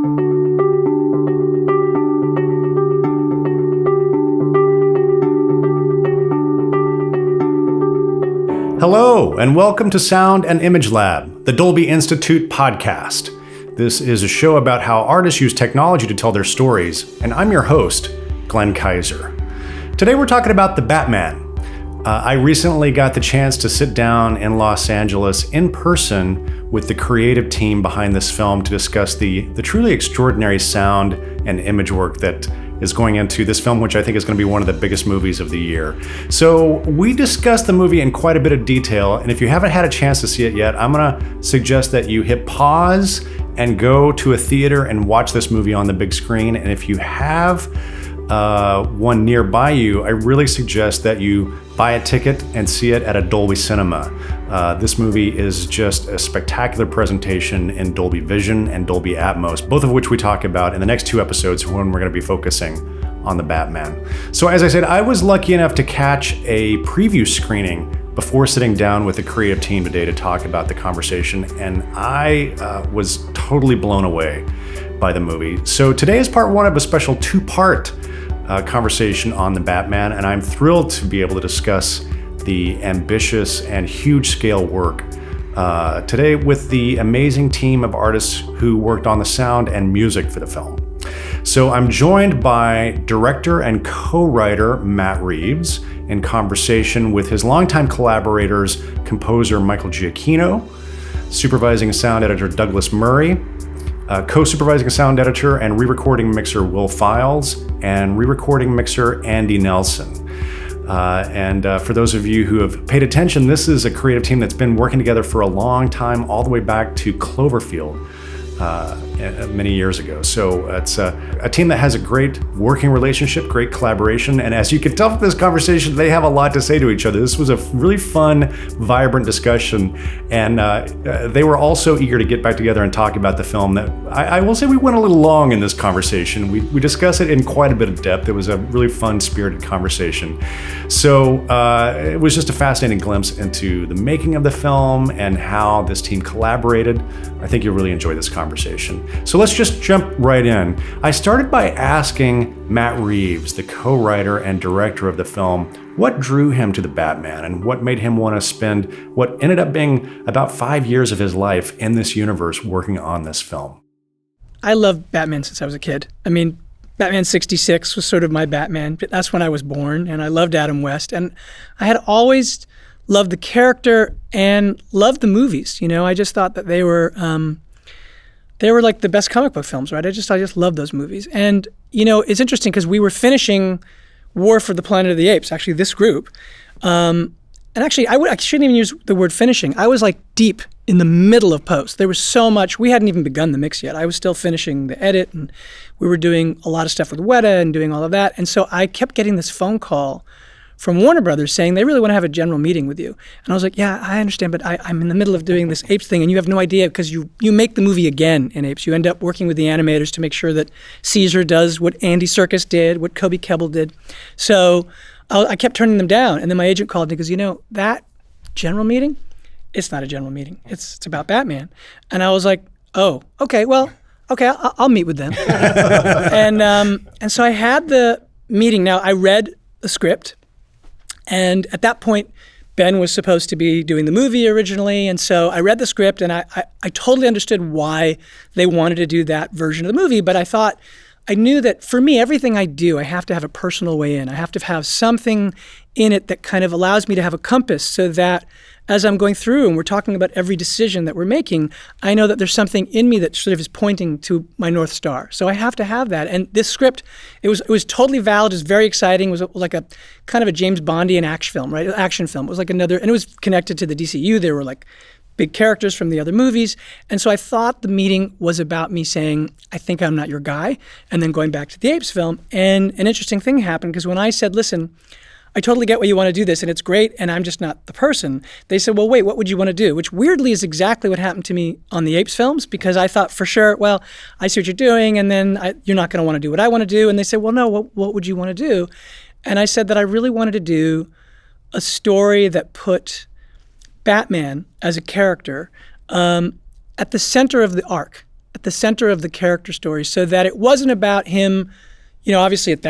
Hello, and welcome to Sound and Image Lab, the Dolby Institute podcast. This is a show about how artists use technology to tell their stories, and I'm your host, Glenn Kaiser. Today we're talking about the Batman. I recently got the chance to sit down in Los Angeles in person with the creative team behind this film to discuss the truly extraordinary sound and image work that is going into this film, which I think is going to be one of the biggest movies of the year. So we discussed the movie in quite a bit of detail, and if you haven't had a chance to see it yet, I'm going to suggest that you hit pause and go to a theater and watch this movie on the big screen. And if you have one nearby you, I really suggest that you buy a ticket and see it at a Dolby Cinema. This movie is just a spectacular presentation in Dolby Vision and Dolby Atmos, both of which we talk about in the next two episodes when we're going to be focusing on the Batman. So as I said, I was lucky enough to catch a preview screening before sitting down with the creative team today to talk about the conversation, and I was totally blown away by the movie. So today is part one of a special two-part conversation on the Batman, and I'm thrilled to be able to discuss the ambitious and huge scale work today with the amazing team of artists who worked on the sound and music for the film. So I'm joined by director and co-writer Matt Reeves in conversation with his longtime collaborators, composer Michael Giacchino, supervising sound editor Douglas Murray, co-supervising sound editor and re-recording mixer Will Files, and re-recording mixer Andy Nelson. And for those of you who have paid attention, this is a creative team that's been working together for a long time, all the way back to Cloverfield many years ago. So it's a team that has a great working relationship, great collaboration, and as you can tell from this conversation, they have a lot to say to each other. This was a really fun, vibrant discussion, and they were also eager to get back together and talk about the film. That I will say we went a little long in this conversation. We discussed it in quite a bit of depth. It was a really fun, spirited conversation. So it was just a fascinating glimpse into the making of the film and how this team collaborated. I think you'll really enjoy this conversation. So let's just jump right in. I started by asking Matt Reeves, the co-writer and director of the film, what drew him to the Batman and what made him want to spend what ended up being about 5 years of his life in this universe working on this film. I loved Batman since I was a kid. I mean, Batman 66 was sort of my Batman. That's when I was born, and I loved Adam West. And I had always loved the character and loved the movies. You know, I just thought that they were like the best comic book films, right? I just loved those movies. And, you know, it's interesting because we were finishing War for the Planet of the Apes, actually, this group. And actually, I shouldn't even use the word finishing. I was like deep in the middle of post. There was so much. We hadn't even begun the mix yet. I was still finishing the edit, and we were doing a lot of stuff with Weta and doing all of that. And so I kept getting this phone call from Warner Brothers saying they really want to have a general meeting with you. And I was like, yeah, I understand, but I'm in the middle of doing this Apes thing, and you have no idea because you make the movie again in Apes. You end up working with the animators to make sure that Caesar does what Andy Serkis did, what Kobe Kebbell did. So I kept turning them down, and then my agent called me because, you know, that general meeting, it's not a general meeting. It's about Batman. And I was like, oh, okay, well, okay, I'll meet with them. And so I had the meeting. Now, I read the script, and at that point, Ben was supposed to be doing the movie originally, and so I read the script, and I totally understood why they wanted to do that version of the movie, but I knew that for me, everything I do, I have to have a personal way in. I have to have something in it that kind of allows me to have a compass so that as I'm going through and we're talking about every decision that we're making, I know that there's something in me that sort of is pointing to my North Star. So I have to have that. And this script, it was totally valid. It was very exciting. It was like a kind of a James Bondian action film, right? Action film. It was like another, and it was connected to the DCU. There were like big characters from the other movies. And so I thought the meeting was about me saying, I think I'm not your guy, and then going back to the Apes film. And an interesting thing happened because when I said, listen, I totally get why you want to do this, and it's great, and I'm just not the person. They said, well, wait, what would you want to do? Which weirdly is exactly what happened to me on the Apes films, because I thought for sure, well, I see what you're doing, and then you're not going to want to do what I want to do. And they said, well, no, what would you want to do? And I said that I really wanted to do a story that put Batman as a character at the center of the arc. at the center of the character story, so that it wasn't about him. Obviously at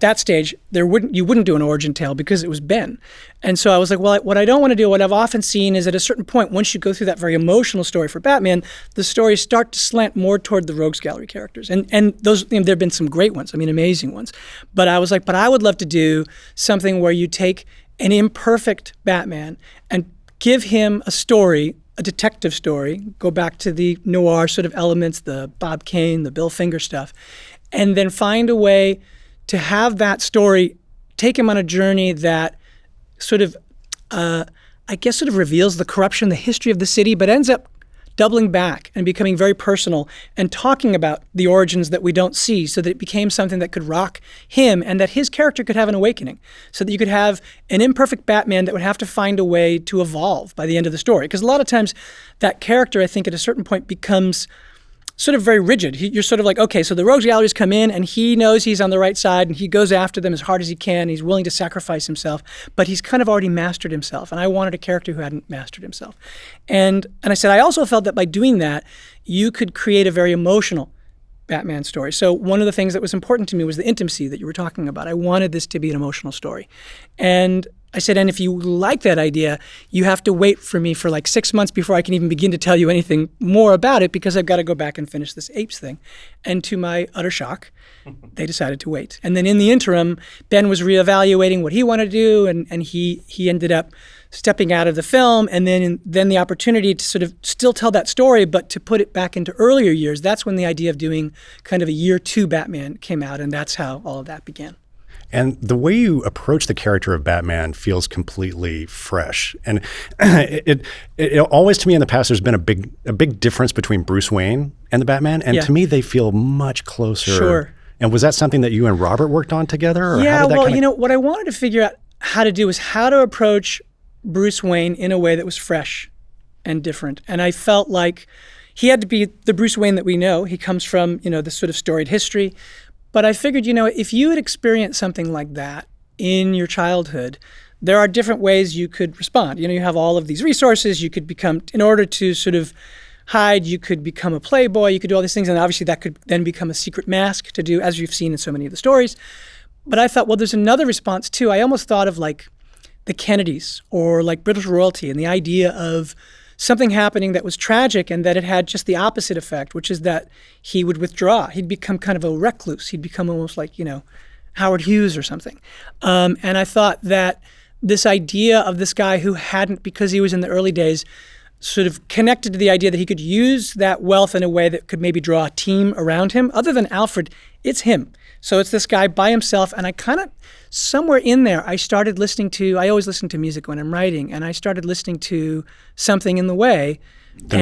that stage, you wouldn't do an origin tale because it was Ben. And so I was like, well, what I don't want to do, what I've often seen is at a certain point, once you go through that very emotional story for Batman, the stories start to slant more toward the rogues gallery characters. And those, there have been some great ones, amazing ones. But I was like, but I would love to do something where you take an imperfect Batman and give him a story, a detective story, go back to the noir sort of elements, the Bob Kane, the Bill Finger stuff, and then find a way to have that story take him on a journey that sort of, reveals the corruption, the history of the city, but ends up doubling back and becoming very personal and talking about the origins that we don't see, so that it became something that could rock him and that his character could have an awakening, so that you could have an imperfect Batman that would have to find a way to evolve by the end of the story. Because a lot of times that character, I think, at a certain point becomes sort of very rigid. You're sort of like, okay, so the rogues galleries come in and he knows he's on the right side and he goes after them as hard as he can. He's willing to sacrifice himself, but he's kind of already mastered himself. And I wanted a character who hadn't mastered himself. And I said, I also felt that by doing that, you could create a very emotional Batman story. So one of the things that was important to me was the intimacy that you were talking about. I wanted this to be an emotional story. And I said, and if you like that idea, you have to wait for me for like 6 months before I can even begin to tell you anything more about it, because I've got to go back and finish this Apes thing. And to my utter shock, they decided to wait. And then in the interim, Ben was reevaluating what he wanted to do, and he ended up stepping out of the film, and then the opportunity to sort of still tell that story, but to put it back into earlier years. That's when the idea of doing kind of a year 2 Batman came out, and that's how all of that began. And the way you approach the character of Batman feels completely fresh. And it always, to me in the past, there's been a big difference between Bruce Wayne and the Batman. And to me, they feel much closer. Sure. And was that something that you and Robert worked on together? Or yeah, how did that what I wanted to figure out how to do was how to approach Bruce Wayne in a way that was fresh and different. And I felt like he had to be the Bruce Wayne that we know. He comes from, this sort of storied history. But I figured, if you had experienced something like that in your childhood, there are different ways you could respond. You have all of these resources. You could become, in order to sort of hide, you could become a playboy. You could do all these things. And obviously that could then become a secret mask to do, as you've seen in so many of the stories. But I thought, well, there's another response too. I almost thought of like the Kennedys or like British royalty, and the idea of something happening that was tragic and that it had just the opposite effect, which is that he would withdraw. He'd become kind of a recluse. He'd become almost like, Howard Hughes or something. And I thought that this idea of this guy who hadn't, because he was in the early days, sort of connected to the idea that he could use that wealth in a way that could maybe draw a team around him. Other than Alfred, it's him. So it's this guy by himself. And I kind of, somewhere in there, I started listening to, I always listen to music when I'm writing, and I started listening to Something in the Way. The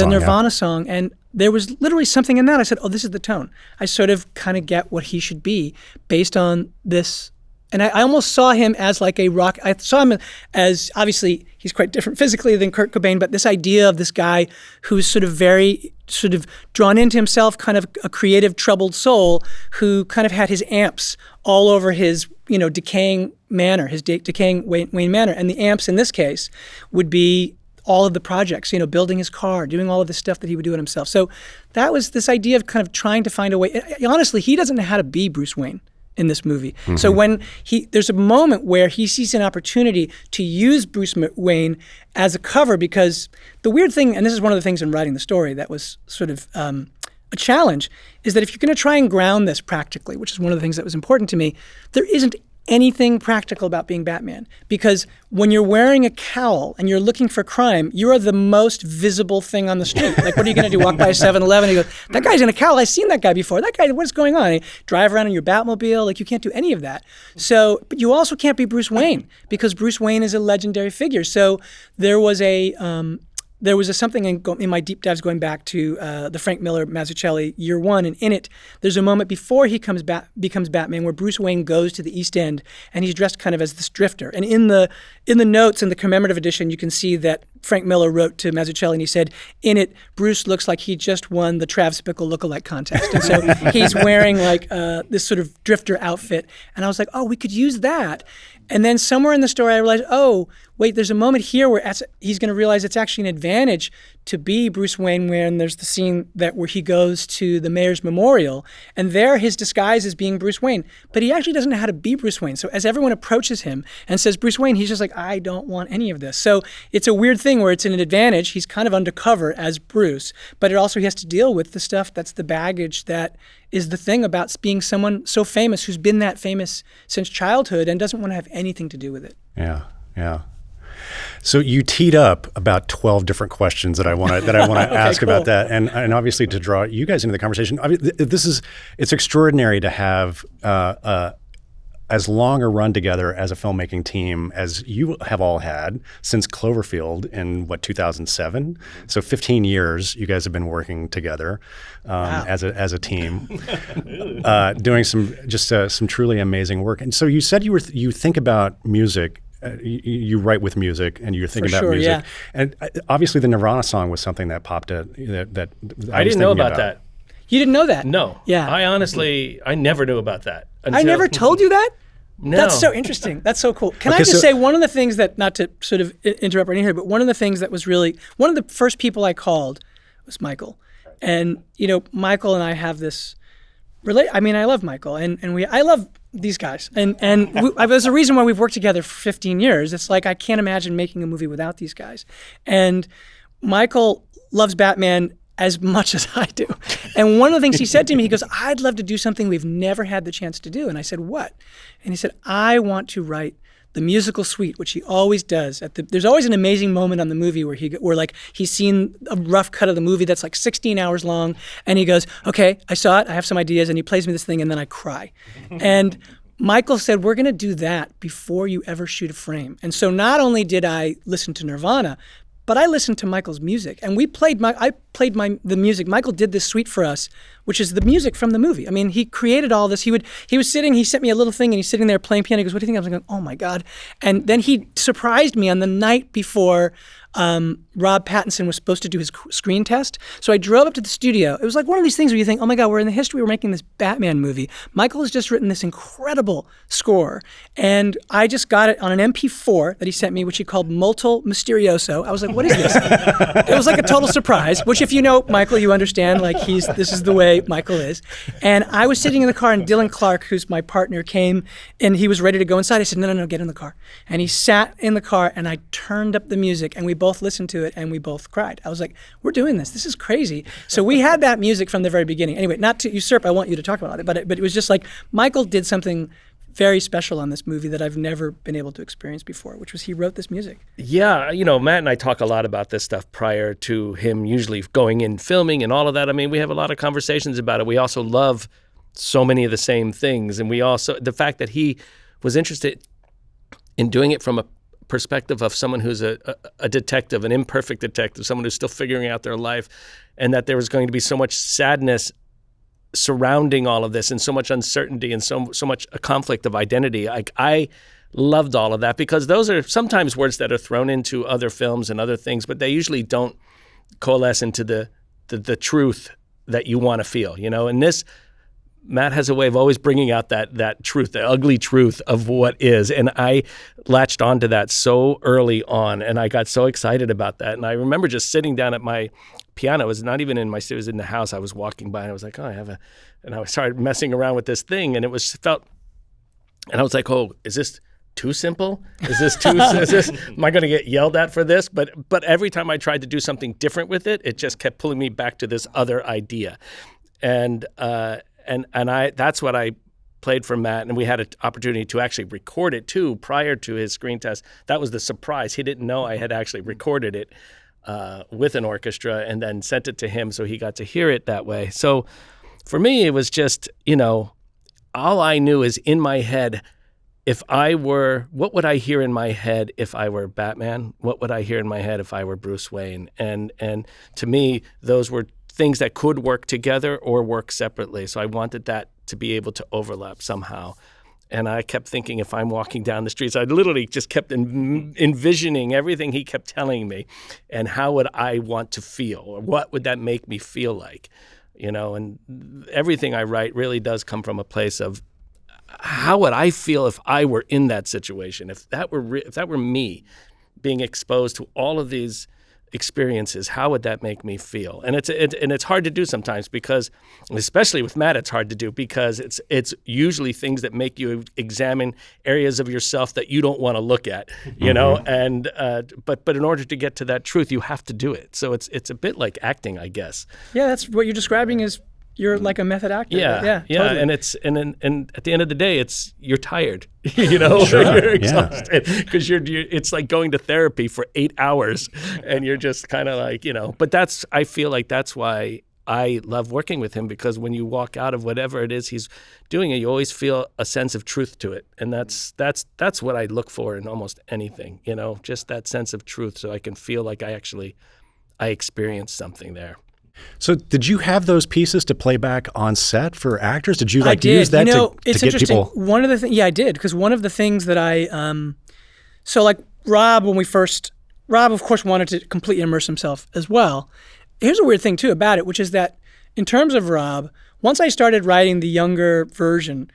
Nirvana song. And there was literally something in that. I said, oh, this is the tone. I sort of kind of get what he should be based on this. And I almost saw him as like a rock. I saw him as, obviously, he's quite different physically than Kurt Cobain, but this idea of this guy who's sort of very sort of drawn into himself, kind of a creative, troubled soul who kind of had his amps all over his, decaying manor, his decaying Wayne Manor. And the amps in this case would be all of the projects, building his car, doing all of this stuff that he would do it himself. So that was this idea of kind of trying to find a way. Honestly, he doesn't know how to be Bruce Wayne in this movie. Mm-hmm. So when there's a moment where he sees an opportunity to use Bruce Wayne as a cover, because the weird thing, and this is one of the things in writing the story that was sort of a challenge, is that if you're going to try and ground this practically, which is one of the things that was important to me, there isn't anything practical about being Batman. Because when you're wearing a cowl and you're looking for crime, you are the most visible thing on the street. Like, what are you going to do? Walk by a 7-Eleven and you go, that guy's in a cowl. I've seen that guy before. That guy, what's going on? And you drive around in your Batmobile. Like, you can't do any of that. So, but you also can't be Bruce Wayne, because Bruce Wayne is a legendary figure. So there was something in my deep dives going back to the Frank Miller Mazzucchelli Year One, and in it, there's a moment before he becomes Batman where Bruce Wayne goes to the East End, and he's dressed kind of as this drifter. And in the notes in the commemorative edition, you can see that Frank Miller wrote to Mazzucchelli, and he said, in it, Bruce looks like he just won the Travis Bickle lookalike contest. And so he's wearing like this sort of drifter outfit. And I was like, oh, we could use that. And then somewhere in the story, I realized, oh, wait, there's a moment here where he's going to realize it's actually an advantage to be Bruce Wayne when there's the scene where he goes to the mayor's memorial, and there his disguise is being Bruce Wayne, but he actually doesn't know how to be Bruce Wayne. So as everyone approaches him and says Bruce Wayne, he's just like, I don't want any of this. So it's a weird thing where it's an advantage. He's kind of undercover as Bruce, but it also he has to deal with the stuff that's the baggage that is the thing about being someone so famous who's been that famous since childhood and doesn't want to have anything to do with it. Yeah. So you teed up about 12 different questions that I want to Okay, ask cool. about that, and obviously to draw you guys into the conversation. I mean, it's extraordinary to have as long a run together as a filmmaking team as you have all had since Cloverfield in 2007. So 15 years you guys have been working together Wow. as a team, doing some truly amazing work. And so you said you think about music. You write with music, and you're thinking about music. Yeah. And obviously, the Nirvana song was something that popped that I didn't know about that. You didn't know that? No. Yeah. I never knew about that. I never told you that? No. That's so interesting. That's so cool. Can I Okay, just so- say one of the things that, not to sort of interrupt right here, but one of the things that was really, one of the first people I called was Michael. And, Michael and I have this, I love Michael, and I love these guys. And there's a reason why we've worked together for 15 years. It's like, I can't imagine making a movie without these guys. And Michael loves Batman as much as I do. And one of the things he said to me, he goes, I'd love to do something we've never had the chance to do. And I said, what? And he said, I want to write the musical suite, which he always does. There's always an amazing moment on the movie where he's seen a rough cut of the movie that's like 16 hours long, and he goes, okay, I saw it, I have some ideas, and he plays me this thing, and then I cry. And Michael said, we're going to do that before you ever shoot a frame. And so not only did I listen to Nirvana, but I listened to Michael's music, and I played the music. Michael did this suite for us, which is the music from the movie. I mean, he created all this. He sent me a little thing, and he's sitting there playing piano. He goes, what do you think? I was like, oh my God. And then he surprised me on the night before Rob Pattinson was supposed to do his screen test. So I drove up to the studio. It was like one of these things where you think, oh my God, we're in the history, we're making this Batman movie. Michael has just written this incredible score. And I just got it on an MP4 that he sent me, which he called Molto Misterioso. I was like, what is this? It was like a total surprise, which if you know Michael, you understand, like this is the way Michael is. And I was sitting in the car, and Dylan Clark, who's my partner, came, and he was ready to go inside. I said, no, get in the car. And he sat in the car, and I turned up the music, and we both listened to it, and we both cried. I was like, we're doing this. This is crazy. So we had that music from the very beginning. Anyway, not to usurp, I want you to talk about it, but it was just like Michael did something very special on this movie that I've never been able to experience before, which was he wrote this music. Yeah, Matt and I talk a lot about this stuff prior to him usually going in filming and all of that. I mean, we have a lot of conversations about it. We also love so many of the same things. And we also, the fact that he was interested in doing it from a perspective of someone who's a detective, an imperfect detective, someone who's still figuring out their life, and that there was going to be so much sadness surrounding all of this and so much uncertainty and so much a conflict of identity. I loved all of that because those are sometimes words that are thrown into other films and other things, but they usually don't coalesce into the truth that you want to feel, And this, Matt has a way of always bringing out that truth, the ugly truth of what is. And I latched onto that so early on, and I got so excited about that. And I remember just sitting down at my piano. It was not even it was in the house. I was walking by, and I was like, and I started messing around with this thing, and and I was like, oh, is this too simple? Is this am I going to get yelled at for this? But every time I tried to do something different with it, it just kept pulling me back to this other idea. And that's what I played for Matt, and we had an opportunity to actually record it too prior to his screen test. That was the surprise. He didn't know I had actually recorded it with an orchestra and then sent it to him so he got to hear it that way. So for me, it was just, all I knew is in my head, what would I hear in my head if I were Batman? What would I hear in my head if I were Bruce Wayne? And to me, those were things that could work together or work separately. So I wanted that to be able to overlap somehow. And I kept thinking, if I'm walking down the streets, I literally just kept envisioning everything he kept telling me, and how would I want to feel, or what would that make me feel like, And everything I write really does come from a place of how would I feel if I were in that situation, if that were me, being exposed to all of these experiences, how would that make me feel? And it's hard to do sometimes because, especially with Matt, it's hard to do because it's usually things that make you examine areas of yourself that you don't want to look at, you know. And but in order to get to that truth, you have to do it. So it's a bit like acting, I guess. Yeah, that's what you're describing is you're like a method actor. Yeah, Totally. And at the end of the day, you're tired, you know, Sure, you're exhausted because it's like going to therapy for 8 hours, and you're just kind of like, you know. But I feel like that's why I love working with him, because when you walk out of whatever it is he's doing, you always feel a sense of truth to it, and that's what I look for in almost anything, you know, just that sense of truth, so I can feel like I experienced something there. So did you have those pieces to play back on set for actors? Did you I use that did. You know, to it's get interesting. people? One of the things, I did, because one of the things that so like Rob, Rob of course wanted to completely immerse himself as well. Here's a weird thing too about it, which is that in terms of Rob, once I started writing the younger version,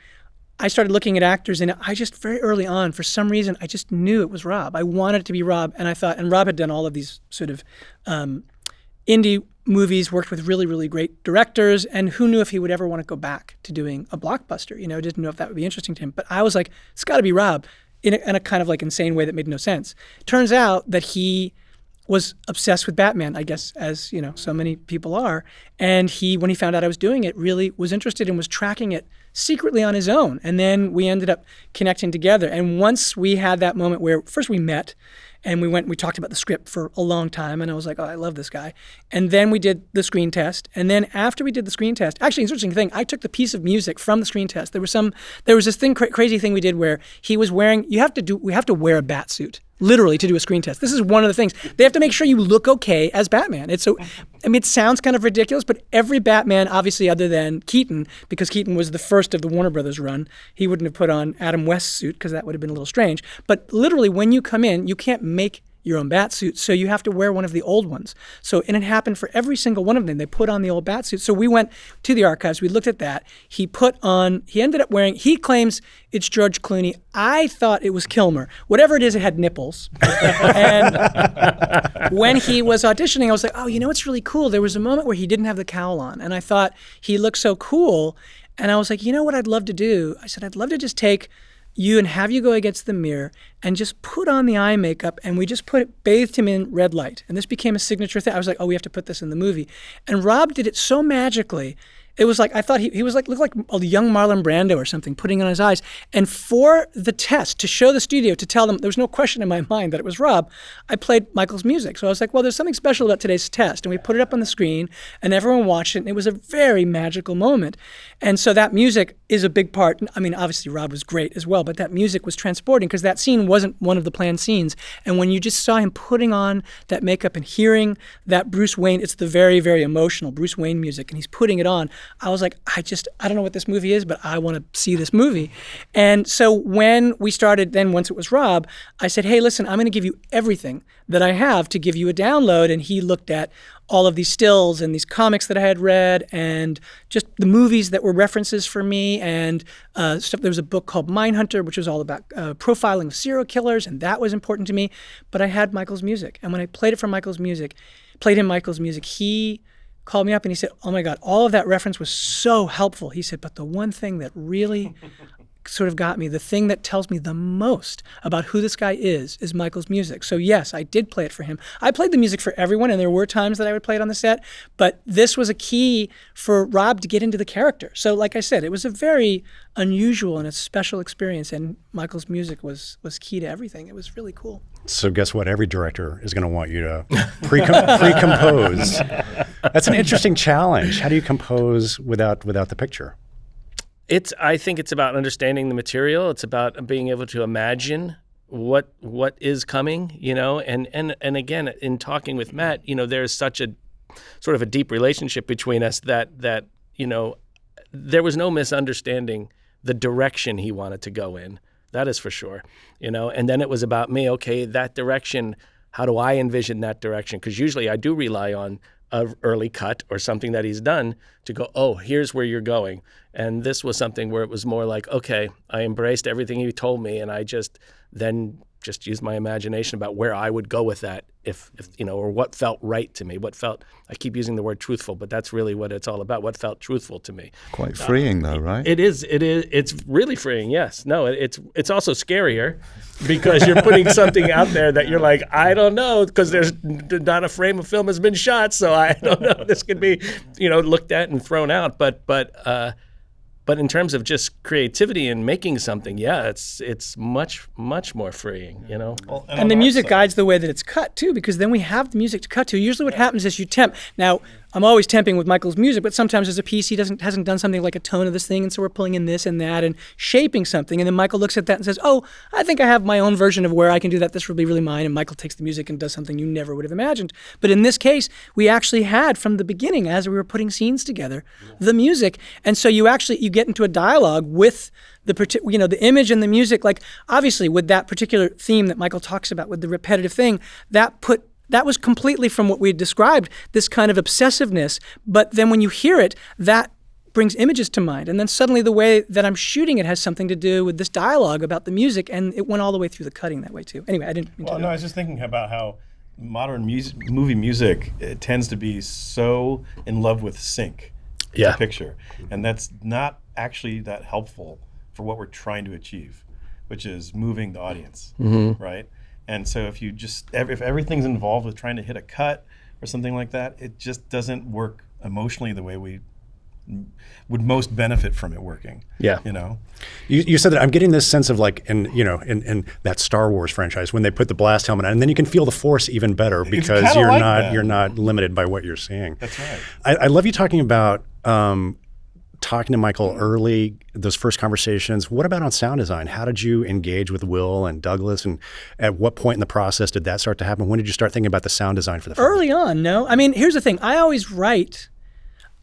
I started looking at actors, and I just very early on, for some reason, I just knew it was Rob. I wanted it to be Rob, and I thought, and Rob had done all of these sort of indie movies, worked with really, really great directors, and who knew if he would ever want to go back to doing a blockbuster, you know, didn't know if that would be interesting to him. But I was like, it's got to be Rob, in a kind of like insane way that made no sense. Turns out that he was obsessed with Batman, I guess, as, you know, so many people are. And when he found out I was doing it, really was interested and was tracking it secretly on his own. And then we ended up connecting together. And once we had that moment where first we met, and we talked about the script for a long time, and I was like, oh, I love this guy. And then we did the screen test. And then after we did the screen test, actually, an interesting thing, I took the piece of music from the screen test. There was this crazy thing we did where he was wearing, we have to wear a bat suit, literally, to do a screen test. This is one of the things. They have to make sure you look okay as Batman. It sounds kind of ridiculous, but every Batman, obviously other than Keaton, because Keaton was the first of the Warner Brothers run, he wouldn't have put on Adam West's suit because that would have been a little strange. But literally, when you come in, you can't make your own bat suit, so you have to wear one of the old ones. And it happened for every single one of them. They put on the old bat suit. So we went to the archives, we looked at that. He ended up wearing, he claims it's George Clooney. I thought it was Kilmer. Whatever it is, it had nipples. And when he was auditioning, I was like, oh, you know what's really cool? There was a moment where he didn't have the cowl on, and I thought he looked so cool. And I was like, you know what I'd love to do? I said, I'd love to just take you and have you go against the mirror and just put on the eye makeup, and we just bathed him in red light. And this became a signature thing. I was like, oh, we have to put this in the movie. And Rob did it so magically. It was like, I thought he was like, looked like a young Marlon Brando or something, putting on his eyes. And for the test, to show the studio, to tell them, there was no question in my mind that it was Rob, I played Michael's music. So I was like, well, there's something special about today's test. And we put it up on the screen, and everyone watched it, and it was a very magical moment. And so that music is a big part. I mean, obviously Rob was great as well, but that music was transporting because that scene wasn't one of the planned scenes. And when you just saw him putting on that makeup and hearing that Bruce Wayne, it's the very, very emotional Bruce Wayne music, and he's putting it on, I was like, I don't know what this movie is, but I want to see this movie. And so when we started, then once it was Rob, I said, hey, listen, I'm going to give you everything that I have to give you a download. And he looked at all of these stills and these comics that I had read and just the movies that were references for me and stuff. There was a book called Mindhunter, which was all about profiling of serial killers, and that was important to me. But I had Michael's music. And when I played him Michael's music, he called me up and he said, oh my God, all of that reference was so helpful. He said, but the one thing that really sort of got me, the thing that tells me the most about who this guy is Michael's music. So yes, I did play it for him. I played the music for everyone, and there were times that I would play it on the set, but this was a key for Rob to get into the character. So like I said, it was a very unusual and a special experience, and Michael's music was key to everything. It was really cool. So guess what? Every director is going to want you to pre-compose. That's an interesting challenge. How do you compose without the picture? I think it's about understanding the material. It's about being able to imagine what is coming, you know. And again, in talking with Matt, you know, there's such a sort of a deep relationship between us that you know, there was no misunderstanding the direction he wanted to go in. That is for sure, you know. And then it was about me. Okay, that direction. How do I envision that direction? Because usually I do rely on an early cut or something that he's done to go, oh, here's where you're going. And this was something where it was more like, okay, I embraced everything he told me, and I just just used my imagination about where I would go with that if or what felt right to me, I keep using the word truthful, but that's really what it's all about, what felt truthful to me. Quite freeing though, right? It is, it's really freeing, yes. No, it's also scarier because you're putting something out there that you're like, I don't know, because there's not a frame of film has been shot, so I don't know, this could be, looked at and thrown out, but in terms of just creativity and making something, it's much, much more freeing, Well, and the music guides the way that it's cut, too, because then we have the music to cut to. Usually what happens is you temp. Now, I'm always temping with Michael's music, but sometimes as a piece, he hasn't done something like a tone of this thing, and so we're pulling in this and that and shaping something. And then Michael looks at that and says, oh, I think I have my own version of where I can do that. This will be really mine. And Michael takes the music and does something you never would have imagined. But in this case, we actually had from the beginning, as we were putting scenes together, the music. And so you get into a dialogue with the image and the music. Like, obviously, with that particular theme that Michael talks about, with the repetitive thing, that was completely from what we described, this kind of obsessiveness. But then when you hear it, that brings images to mind. And then suddenly the way that I'm shooting it has something to do with this dialogue about the music, and it went all the way through the cutting that way too. Anyway, I didn't mean to. I was just thinking about how modern movie music, it tends to be so in love with sync, the picture. And that's not actually that helpful for what we're trying to achieve, which is moving the audience, right? And so if everything's involved with trying to hit a cut or something like that, it just doesn't work emotionally the way we would most benefit from it working. Yeah. You said that. I'm getting this sense of like in that Star Wars franchise when they put the blast helmet on, and then you can feel the Force even better because you're not limited by what you're seeing. That's right. I love you talking about talking to Michael early, those first conversations. What about on sound design? How did you engage with Will and Douglas, and at what point in the process did that start to happen? When did you start thinking about the sound design for the film? Early on, no. I mean, here's the thing. I always write.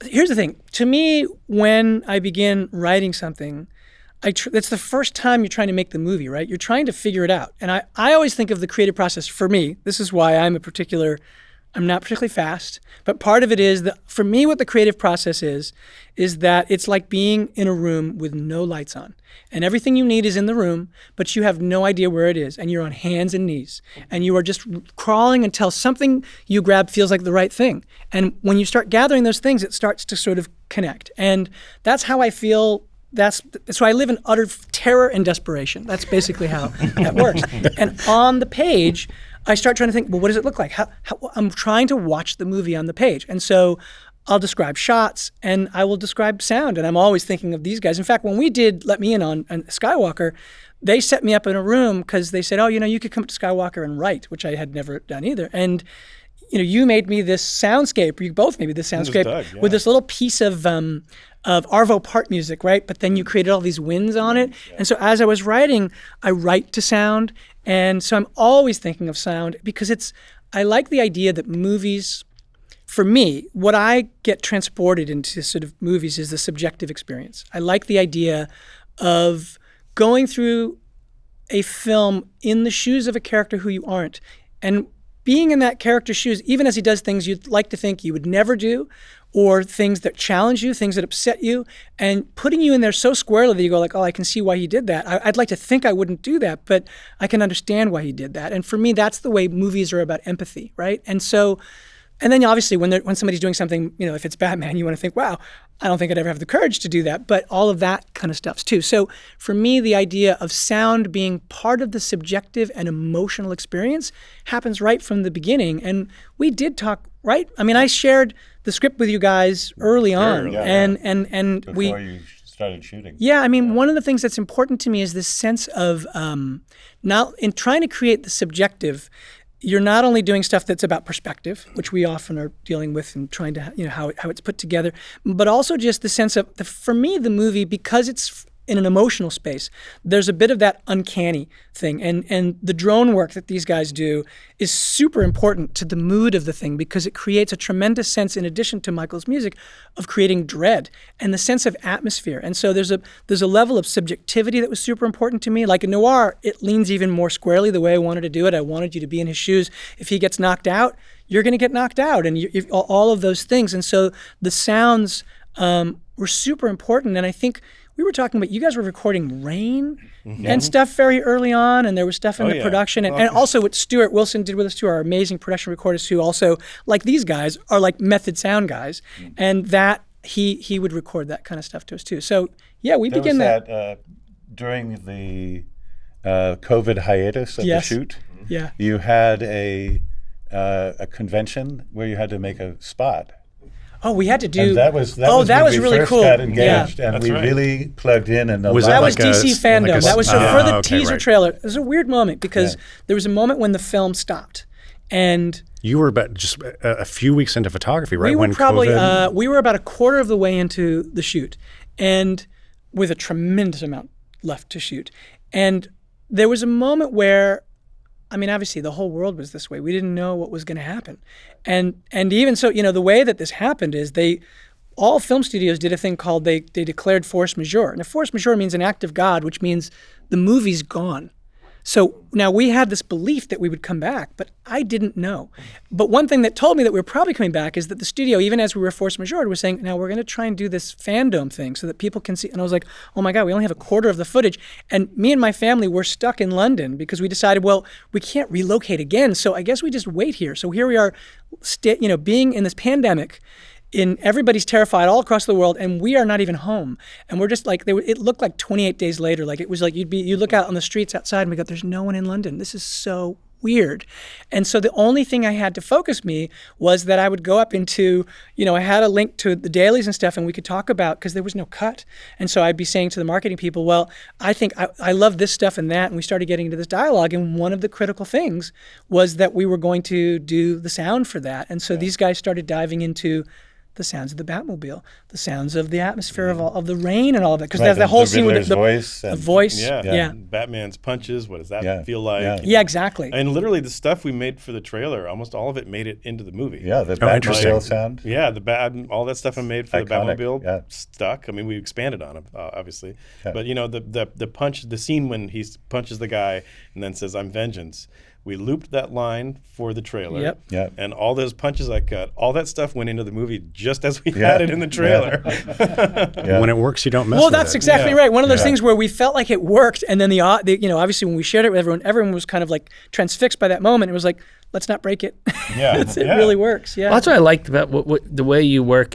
Here's the thing. To me, when I begin writing something, that's the first time you're trying to make the movie, right? You're trying to figure it out. And I always think of the creative process, for me, this is why I'm not particularly fast, but part of it is that for me, what the creative process is that it's like being in a room with no lights on, and everything you need is in the room, but you have no idea where it is, and you're on hands and knees, and you are just crawling until something you grab feels like the right thing. And when you start gathering those things, it starts to sort of connect. And that's how I feel. So I live in utter terror and desperation. That's basically how that works. And on the page, I start trying to think, well, what does it look like? How I'm trying to watch the movie on the page. And so I'll describe shots and I will describe sound. And I'm always thinking of these guys. In fact, when we did Let Me In on Skywalker, they set me up in a room because they said, oh, you could come to Skywalker and write, which I had never done either. And you made me this soundscape, you both made me this soundscape with this little piece of Arvo Part music, right? But then you created all these winds on it. And so as I was writing, I write to sound. And so I'm always thinking of sound because I like the idea that movies, for me, what I get transported into sort of movies is the subjective experience. I like the idea of going through a film in the shoes of a character who you aren't, and being in that character's shoes, even as he does things you'd like to think you would never do, or things that challenge you, things that upset you, and putting you in there so squarely that you go like, oh, I can see why he did that. I'd like to think I wouldn't do that, but I can understand why he did that. And for me, that's the way movies are about empathy, right? And so, and then obviously when somebody's doing something, if it's Batman, you want to think, wow, I don't think I'd ever have the courage to do that. But all of that kind of stuff's too. So for me, the idea of sound being part of the subjective and emotional experience happens right from the beginning. And we did talk, right? I mean, I shared the script with you guys early on. And before you started shooting. Yeah, I mean, one of the things that's important to me is this sense of not in trying to create the subjective. You're not only doing stuff that's about perspective, which we often are dealing with and trying to, how it's put together, but also just the sense of, for me, the movie, because it's in an emotional space, there's a bit of that uncanny thing. And the drone work that these guys do is super important to the mood of the thing because it creates a tremendous sense, in addition to Michael's music, of creating dread and the sense of atmosphere. And so there's a level of subjectivity that was super important to me. Like in noir, it leans even more squarely the way I wanted to do it. I wanted you to be in his shoes. If he gets knocked out, you're going to get knocked out, and all of those things. And so the sounds were super important. And I think we were talking about, you guys were recording rain and stuff very early on, and there was stuff in the production. And also what Stuart Wilson did with us too, our amazing production recordist, who also, like these guys, are like method sound guys. And that he would record that kind of stuff to us too. So yeah, we began that. During the COVID hiatus of the shoot, you had a convention where you had to make a spot. Oh, we had to do. And that was really first cool. Got engaged, and we really plugged in. And that was DC Fandom. That was for the teaser trailer. It was a weird moment because there was a moment when the film stopped, and you were about just a few weeks into photography, right? We were when probably COVID... we were about a quarter of the way into the shoot, and with a tremendous amount left to shoot, and there was a moment where, I mean, obviously the whole world was this way. We didn't know what was going to happen. And even so, the way that this happened is all film studios did a thing called, they declared force majeure. And a force majeure means an act of God, which means the movie's gone. So now we had this belief that we would come back, but I didn't know. But one thing that told me that we were probably coming back is that the studio, even as we were force majeure, was saying, now we're going to try and do this Fandom thing so that people can see. And I was like, oh my God, we only have a quarter of the footage. And me and my family were stuck in London because we decided, well, we can't relocate again. So I guess we just wait here. So here we are, being in this pandemic. Everybody's terrified all across the world, and we are not even home. And we're just like, it looked like 28 days later. Like it was like you look out on the streets outside and we go, there's no one in London. This is so weird. And so the only thing I had to focus me was that I would go up into, I had a link to the dailies and stuff, and we could talk about, because there was no cut. And so I'd be saying to the marketing people, well, I think I love this stuff and that. And we started getting into this dialogue. And one of the critical things was that we were going to do the sound for that. And so these guys started diving into the sounds of the Batmobile, the sounds of the atmosphere of the rain and all of that. Because there's the whole scene with the voice. Yeah. Batman's punches, what does that feel like? Yeah, exactly. And literally the stuff we made for the trailer, almost all of it made it into the movie. Yeah, the Batmobile sound. Yeah, all that stuff I made for the Batmobile stuck. I mean, we expanded on it, obviously. Yeah. But, the punch, the scene when he punches the guy and then says, I'm vengeance. We looped that line for the trailer. Yep. And all those punches I cut, all that stuff went into the movie just as we had it in the trailer. When it works, you don't mess with it. Well, that's exactly right. One of those things where we felt like it worked, and then obviously when we shared it with everyone was kind of like transfixed by that moment. It was like, let's not break it. Yeah. It really works. Yeah. Well, that's what I liked about the way you work.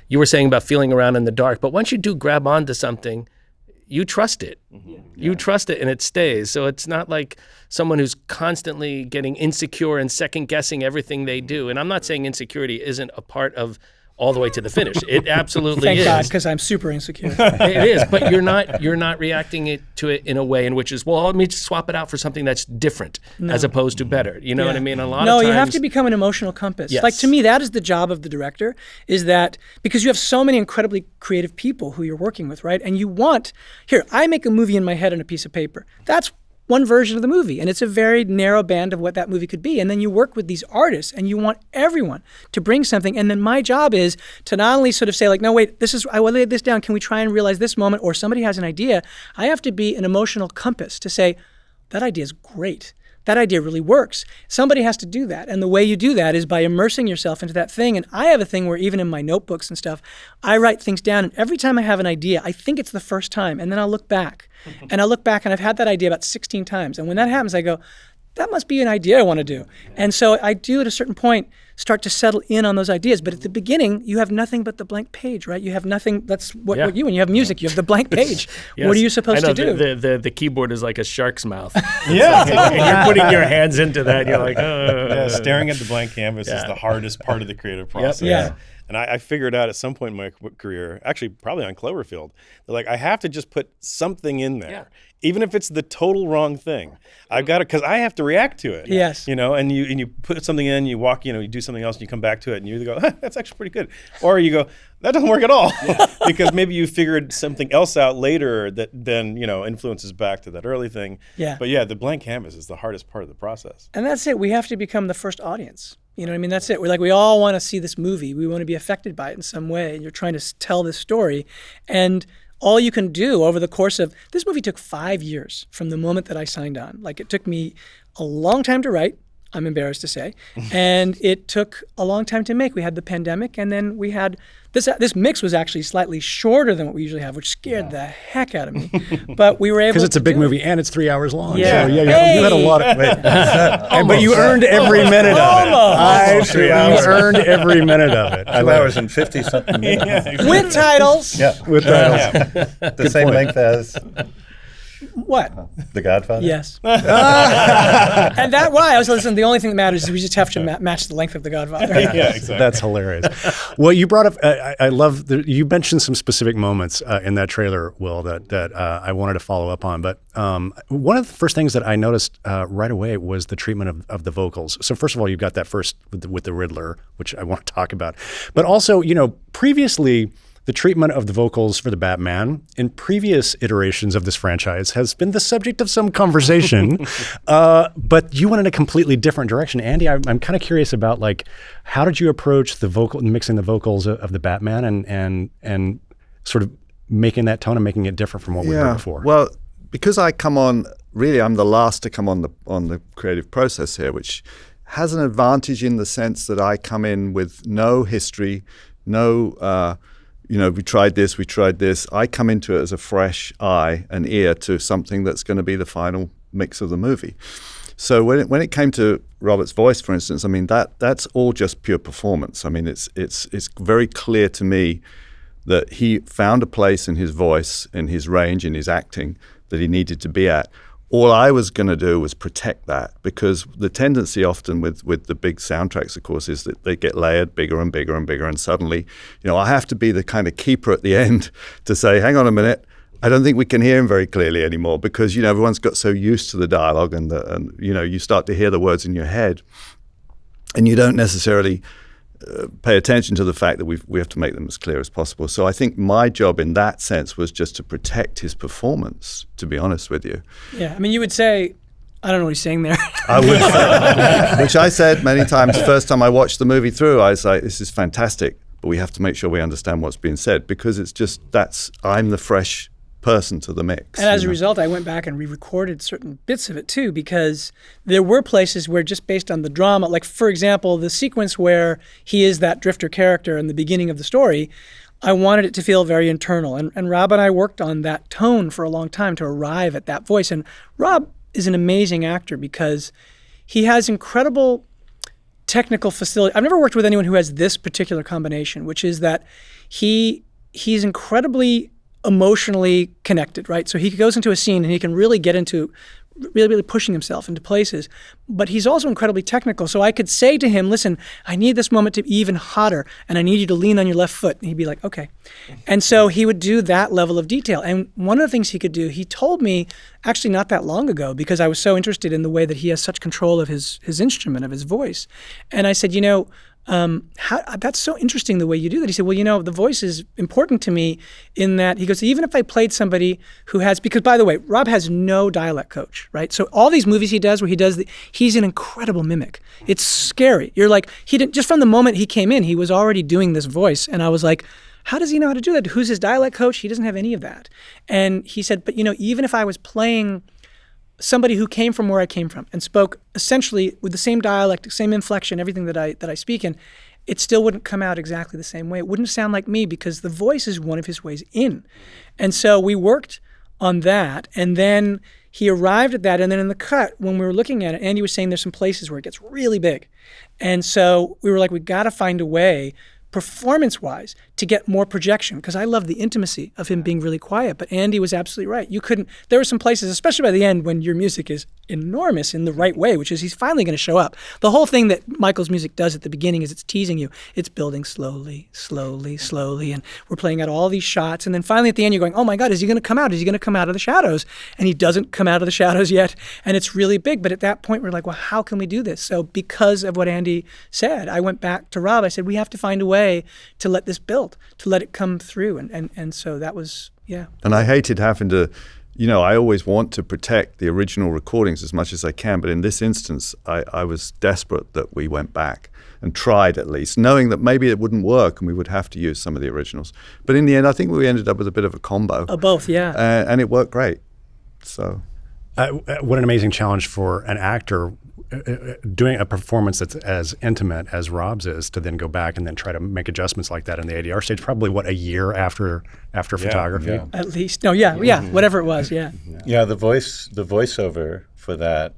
You were saying about feeling around in the dark, but once you do grab onto something, you trust it. You trust it and it stays. So it's not like someone who's constantly getting insecure and second guessing everything they do. And I'm not saying insecurity isn't a part of all the way to the finish. It absolutely is. Thank God, because I'm super insecure. It is, but you're not reacting to it in a way in which is, well, let me just swap it out for something that's different as opposed to better. You know what I mean? A lot of times, you have to become an emotional compass. Yes. Like, to me, that is the job of the director, is that because you have so many incredibly creative people who you're working with, right? And I make a movie in my head on a piece of paper. That's one version of the movie, and it's a very narrow band of what that movie could be. And then you work with these artists, and you want everyone to bring something. And then my job is to not only sort of say, like, no, wait, I laid this down. Can we try and realize this moment? Or somebody has an idea. I have to be an emotional compass to say, that idea is great. That idea really works. Somebody has to do that. And the way you do that is by immersing yourself into that thing. And I have a thing where even in my notebooks and stuff, I write things down. And every time I have an idea, I think it's the first time. And then I'll look back. And I've had that idea about 16 times. And when that happens, I go, that must be an idea I want to do. And so I do, at a certain point, start to settle in on those ideas. But at the beginning, you have nothing but the blank page, right? You have nothing. That's what when you have music, you have the blank page. Yes. What are you supposed to do? The keyboard is like a shark's mouth. You're putting your hands into that. You're like, staring at the blank canvas is the hardest part of the creative process. Yep. And I figured out at some point in my career, actually probably on Cloverfield, that like I have to just put something in there, even if it's the total wrong thing. I've got to, because I have to react to it. Yes. And you put something in, you walk, you do something else, and you come back to it, and you either go, that's actually pretty good, or you go, that doesn't work at all, because maybe you figured something else out later that then influences back to that early thing. Yeah. But the blank canvas is the hardest part of the process. And that's it. We have to become the first audience. You know what I mean? That's it. We all want to see this movie. We want to be affected by it in some way. And you're trying to tell this story. And all you can do over the course of, this movie took 5 years from the moment that I signed on. Like, it took me a long time to write, I'm embarrassed to say. And it took a long time to make. We had the pandemic, and then we had this mix was actually slightly shorter than what we usually have, which scared the heck out of me. But we were able to because it's a big movie and it's 3 hours long. Yeah. So you had a lot of but you earned every minute of it. Almost. 3 hours. You earned every minute of it. 2 hours and 50-something minutes. With titles. Yeah. With titles. The same point. length as What? The Godfather? Yes. And that why I was listening. The only thing that matters is we just have to match the length of The Godfather. Yeah, exactly. That's hilarious. Well, you brought up, I love, you mentioned some specific moments in that trailer, Will, that I wanted to follow up on. But one of the first things that I noticed right away was the treatment of the vocals. So first of all, you've got that first with the Riddler, which I want to talk about. But also, previously, the treatment of the vocals for the Batman in previous iterations of this franchise has been the subject of some conversation, but you went in a completely different direction. Andy, I'm kind of curious about how did you approach mixing the vocals of the Batman and sort of making that tone and making it different from what we heard before? Well, because I come on, really, I'm the last to come on the creative process here, which has an advantage in the sense that I come in with no history, no. We tried this. I come into it as a fresh eye and ear to something that's going to be the final mix of the movie. So when it came to Robert's voice, for instance, I mean that's all just pure performance. I mean it's very clear to me that he found a place in his voice, in his range, in his acting that he needed to be at. All I was going to do was protect that, because the tendency often with the big soundtracks, of course, is that they get layered bigger and bigger and bigger, and suddenly, I have to be the kind of keeper at the end to say, hang on a minute, I don't think we can hear him very clearly anymore, because everyone's got so used to the dialogue and you start to hear the words in your head, and you don't necessarily pay attention to the fact that we have to make them as clear as possible. So I think my job in that sense was just to protect his performance, to be honest with you. Yeah, I mean, you would say, I don't know what he's saying there. I would say, which I said many times. The first time I watched the movie through, I was like, this is fantastic, but we have to make sure we understand what's being said, because it's just, I'm the fresh person to the mix. And as a result, I went back and re-recorded certain bits of it too, because there were places where, just based on the drama, like for example, the sequence where he is that drifter character in the beginning of the story, I wanted it to feel very internal. And Rob and I worked on that tone for a long time to arrive at that voice. And Rob is an amazing actor because he has incredible technical facility. I've never worked with anyone who has this particular combination, which is that he's incredibly emotionally connected, right? So he goes into a scene and he can really get into really pushing himself into places, but he's also incredibly technical. So I could say to him, listen, I need this moment to be even hotter, and I need you to lean on your left foot. And he'd be like, okay. And so he would do that level of detail. And one of the things he could do, he told me actually not that long ago, because I was so interested in the way that he has such control of his instrument, of his voice. And I said, that's so interesting the way you do that. He said, well, the voice is important to me in that, he goes, even if I played somebody who has, because by the way, Rob has no dialect coach, right? So all these movies he does where he's an incredible mimic. It's scary. You're like, just from the moment he came in, he was already doing this voice. And I was like, how does he know how to do that? Who's his dialect coach? He doesn't have any of that. And he said, but even if I was playing somebody who came from where I came from and spoke essentially with the same dialect, same inflection, everything that I speak in, it still wouldn't come out exactly the same way. It wouldn't sound like me, because the voice is one of his ways in. And so we worked on that, and then he arrived at that, and then in the cut, when we were looking at it, Andy was saying there's some places where it gets really big. And so we were like, we got to find a way, performance-wise, to get more projection, because I love the intimacy of him being really quiet. But Andy was absolutely right. There were some places, especially by the end, when your music is enormous in the right way, which is he's finally going to show up. The whole thing that Michael's music does at the beginning is it's teasing you. It's building slowly, slowly, slowly, and we're playing out all these shots. And then finally at the end, you're going, oh my God, is he going to come out? Is he going to come out of the shadows? And he doesn't come out of the shadows yet, and it's really big. But at that point, we're like, well, how can we do this? So because of what Andy said, I went back to Rob. I said, we have to find a way to let this build, to let it come through. And so that was, yeah. And I hated having to, I always want to protect the original recordings as much as I can. But in this instance, I was desperate that we went back and tried, at least, knowing that maybe it wouldn't work and we would have to use some of the originals. But in the end, I think we ended up with a bit of a combo. Both, yeah. And it worked great. So... what an amazing challenge for an actor doing a performance that's as intimate as Rob's is, to then go back and then try to make adjustments like that in the ADR stage, probably a year after photography? Yeah. At least. No, whatever it was, yeah. Yeah, the voiceover for that,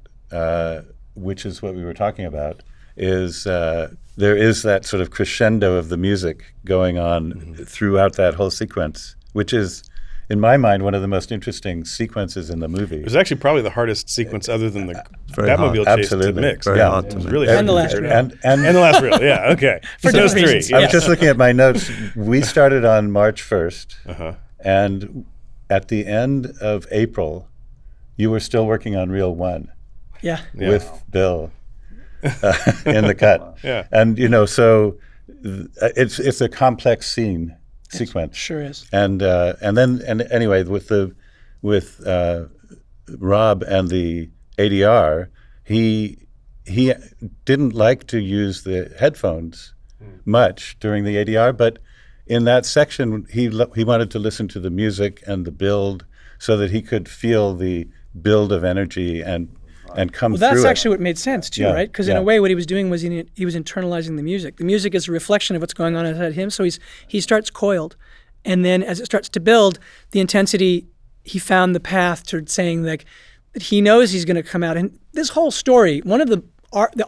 which is what we were talking about, is there is that sort of crescendo of the music going on throughout that whole sequence, which is, in my mind, one of the most interesting sequences in the movie. It was actually probably the hardest sequence other than the Batmobile chase to mix. Very hard to mix. Really And the last reel. And the last reel, yeah, okay. For those different three. reasons. I was just looking at my notes. We started on March 1st, and at the end of April, you were still working on Reel 1 with Bill in the cut. Yeah. And, so it's a complex sequence. Sure is. And anyway, with Rob and the ADR, he didn't like to use the headphones much during the ADR, but in that section he wanted to listen to the music and the build so that he could feel the build of energy and come through. Well, that's it. actually what made sense too, right? Because in a way, what he was doing was he was internalizing the music. The music is a reflection of what's going on inside him. So he starts coiled, and then as it starts to build, the intensity, he found the path to saying like that he knows he's going to come out. And this whole story, one of the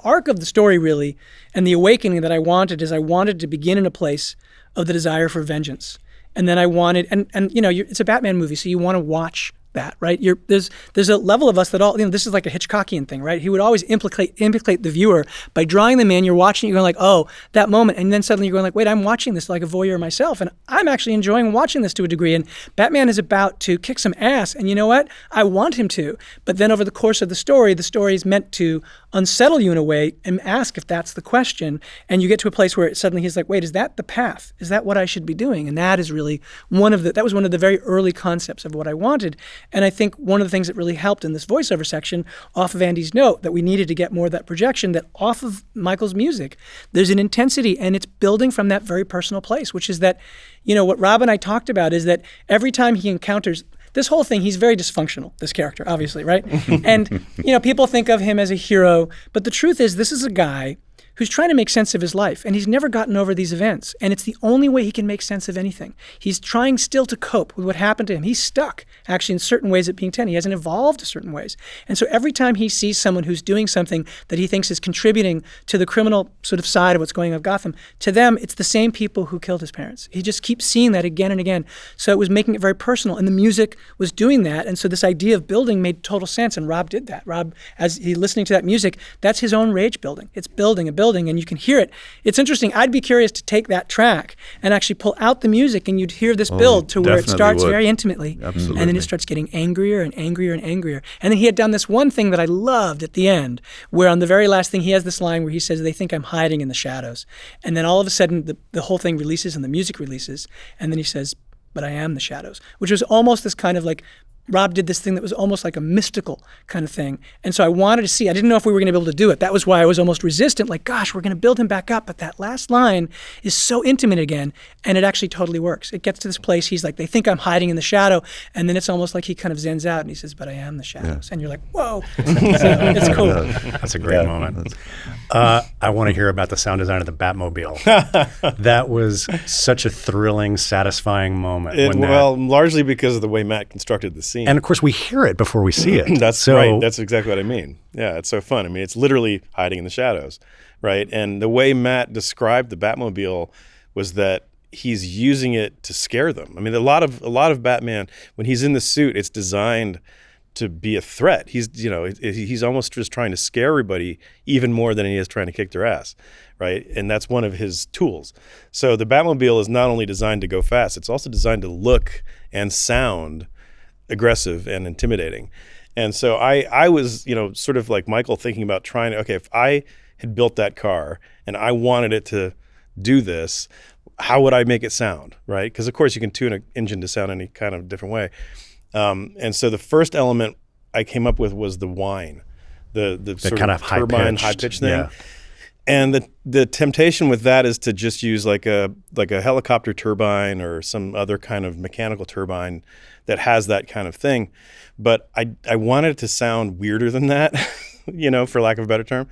arc of the story really, and the awakening that I wanted to begin in a place of the desire for vengeance, and then I wanted, and it's a Batman movie, so you want to watch that, right? There's a level of us that all, this is like a Hitchcockian thing, right? He would always implicate the viewer by drawing them in. You're watching, you're going like, oh, that moment. And then suddenly you're going like, wait, I'm watching this like a voyeur myself. And I'm actually enjoying watching this to a degree. And Batman is about to kick some ass. And you know what? I want him to. But then over the course of the story is meant to unsettle you in a way and ask if that's the question. And you get to a place where suddenly he's like, wait, is that the path? Is that what I should be doing? And that is really that was one of the very early concepts of what I wanted. And I think one of the things that really helped in this voiceover section, off of Andy's note, that we needed to get more of that projection, that off of Michael's music, there's an intensity, and it's building from that very personal place, which is that, what Rob and I talked about is that every time he encounters this whole thing, he's very dysfunctional, this character, obviously, right? And, people think of him as a hero, but the truth is this is a guy who's trying to make sense of his life, and he's never gotten over these events, and it's the only way he can make sense of anything. He's trying still to cope with what happened to him. He's stuck, actually, in certain ways at being 10. He hasn't evolved in certain ways. And so every time he sees someone who's doing something that he thinks is contributing to the criminal sort of side of what's going on in Gotham, to them, it's the same people who killed his parents. He just keeps seeing that again and again. So it was making it very personal, and the music was doing that, and so this idea of building made total sense, and Rob did that. Rob, as he listening to that music, that's his own rage building. It's building and building, and you can hear it. It's interesting. I'd be curious to take that track and actually pull out the music, and you'd hear this build to where it starts very intimately. Absolutely. And then it starts getting angrier and angrier and angrier. And then he had done this one thing that I loved at the end, where on the very last thing, he has this line where he says, they think I'm hiding in the shadows. And then all of a sudden, the whole thing releases and the music releases. And then he says, but I am the shadows, which was almost this kind of like, Rob did this thing that was almost like a mystical kind of thing. And so I wanted to see, I didn't know if we were going to be able to do it. That was why I was almost resistant, like, gosh, we're going to build him back up. But that last line is so intimate again, and it actually totally works. It gets to this place, he's like, they think I'm hiding in the shadow. And then it's almost like he kind of zens out and he says, but I am the shadows. Yeah. And you're like, whoa. So it's cool. That's a great moment. I want to hear about the sound design of the Batmobile. That was such a thrilling, satisfying moment. Largely because of the way Matt constructed the scene. And of course, we hear it before we see it. That's right. That's exactly what I mean. Yeah, it's so fun. I mean, it's literally hiding in the shadows, right? And the way Matt described the Batmobile was that he's using it to scare them. I mean, a lot of Batman, when he's in the suit, it's designed to be a threat. He's almost just trying to scare everybody even more than he is trying to kick their ass, right? And that's one of his tools. So the Batmobile is not only designed to go fast, it's also designed to look and sound aggressive and intimidating. And so I was, sort of like Michael, thinking about trying to, okay, if I had built that car and I wanted it to do this, how would I make it sound, right? Because of course you can tune an engine to sound any kind of different way. And so the first element I came up with was the whine, the sort kind of turbine high-pitched thing. Yeah. And the temptation with that is to just use like a helicopter turbine or some other kind of mechanical turbine that has that kind of thing. But I wanted it to sound weirder than that. for lack of a better term.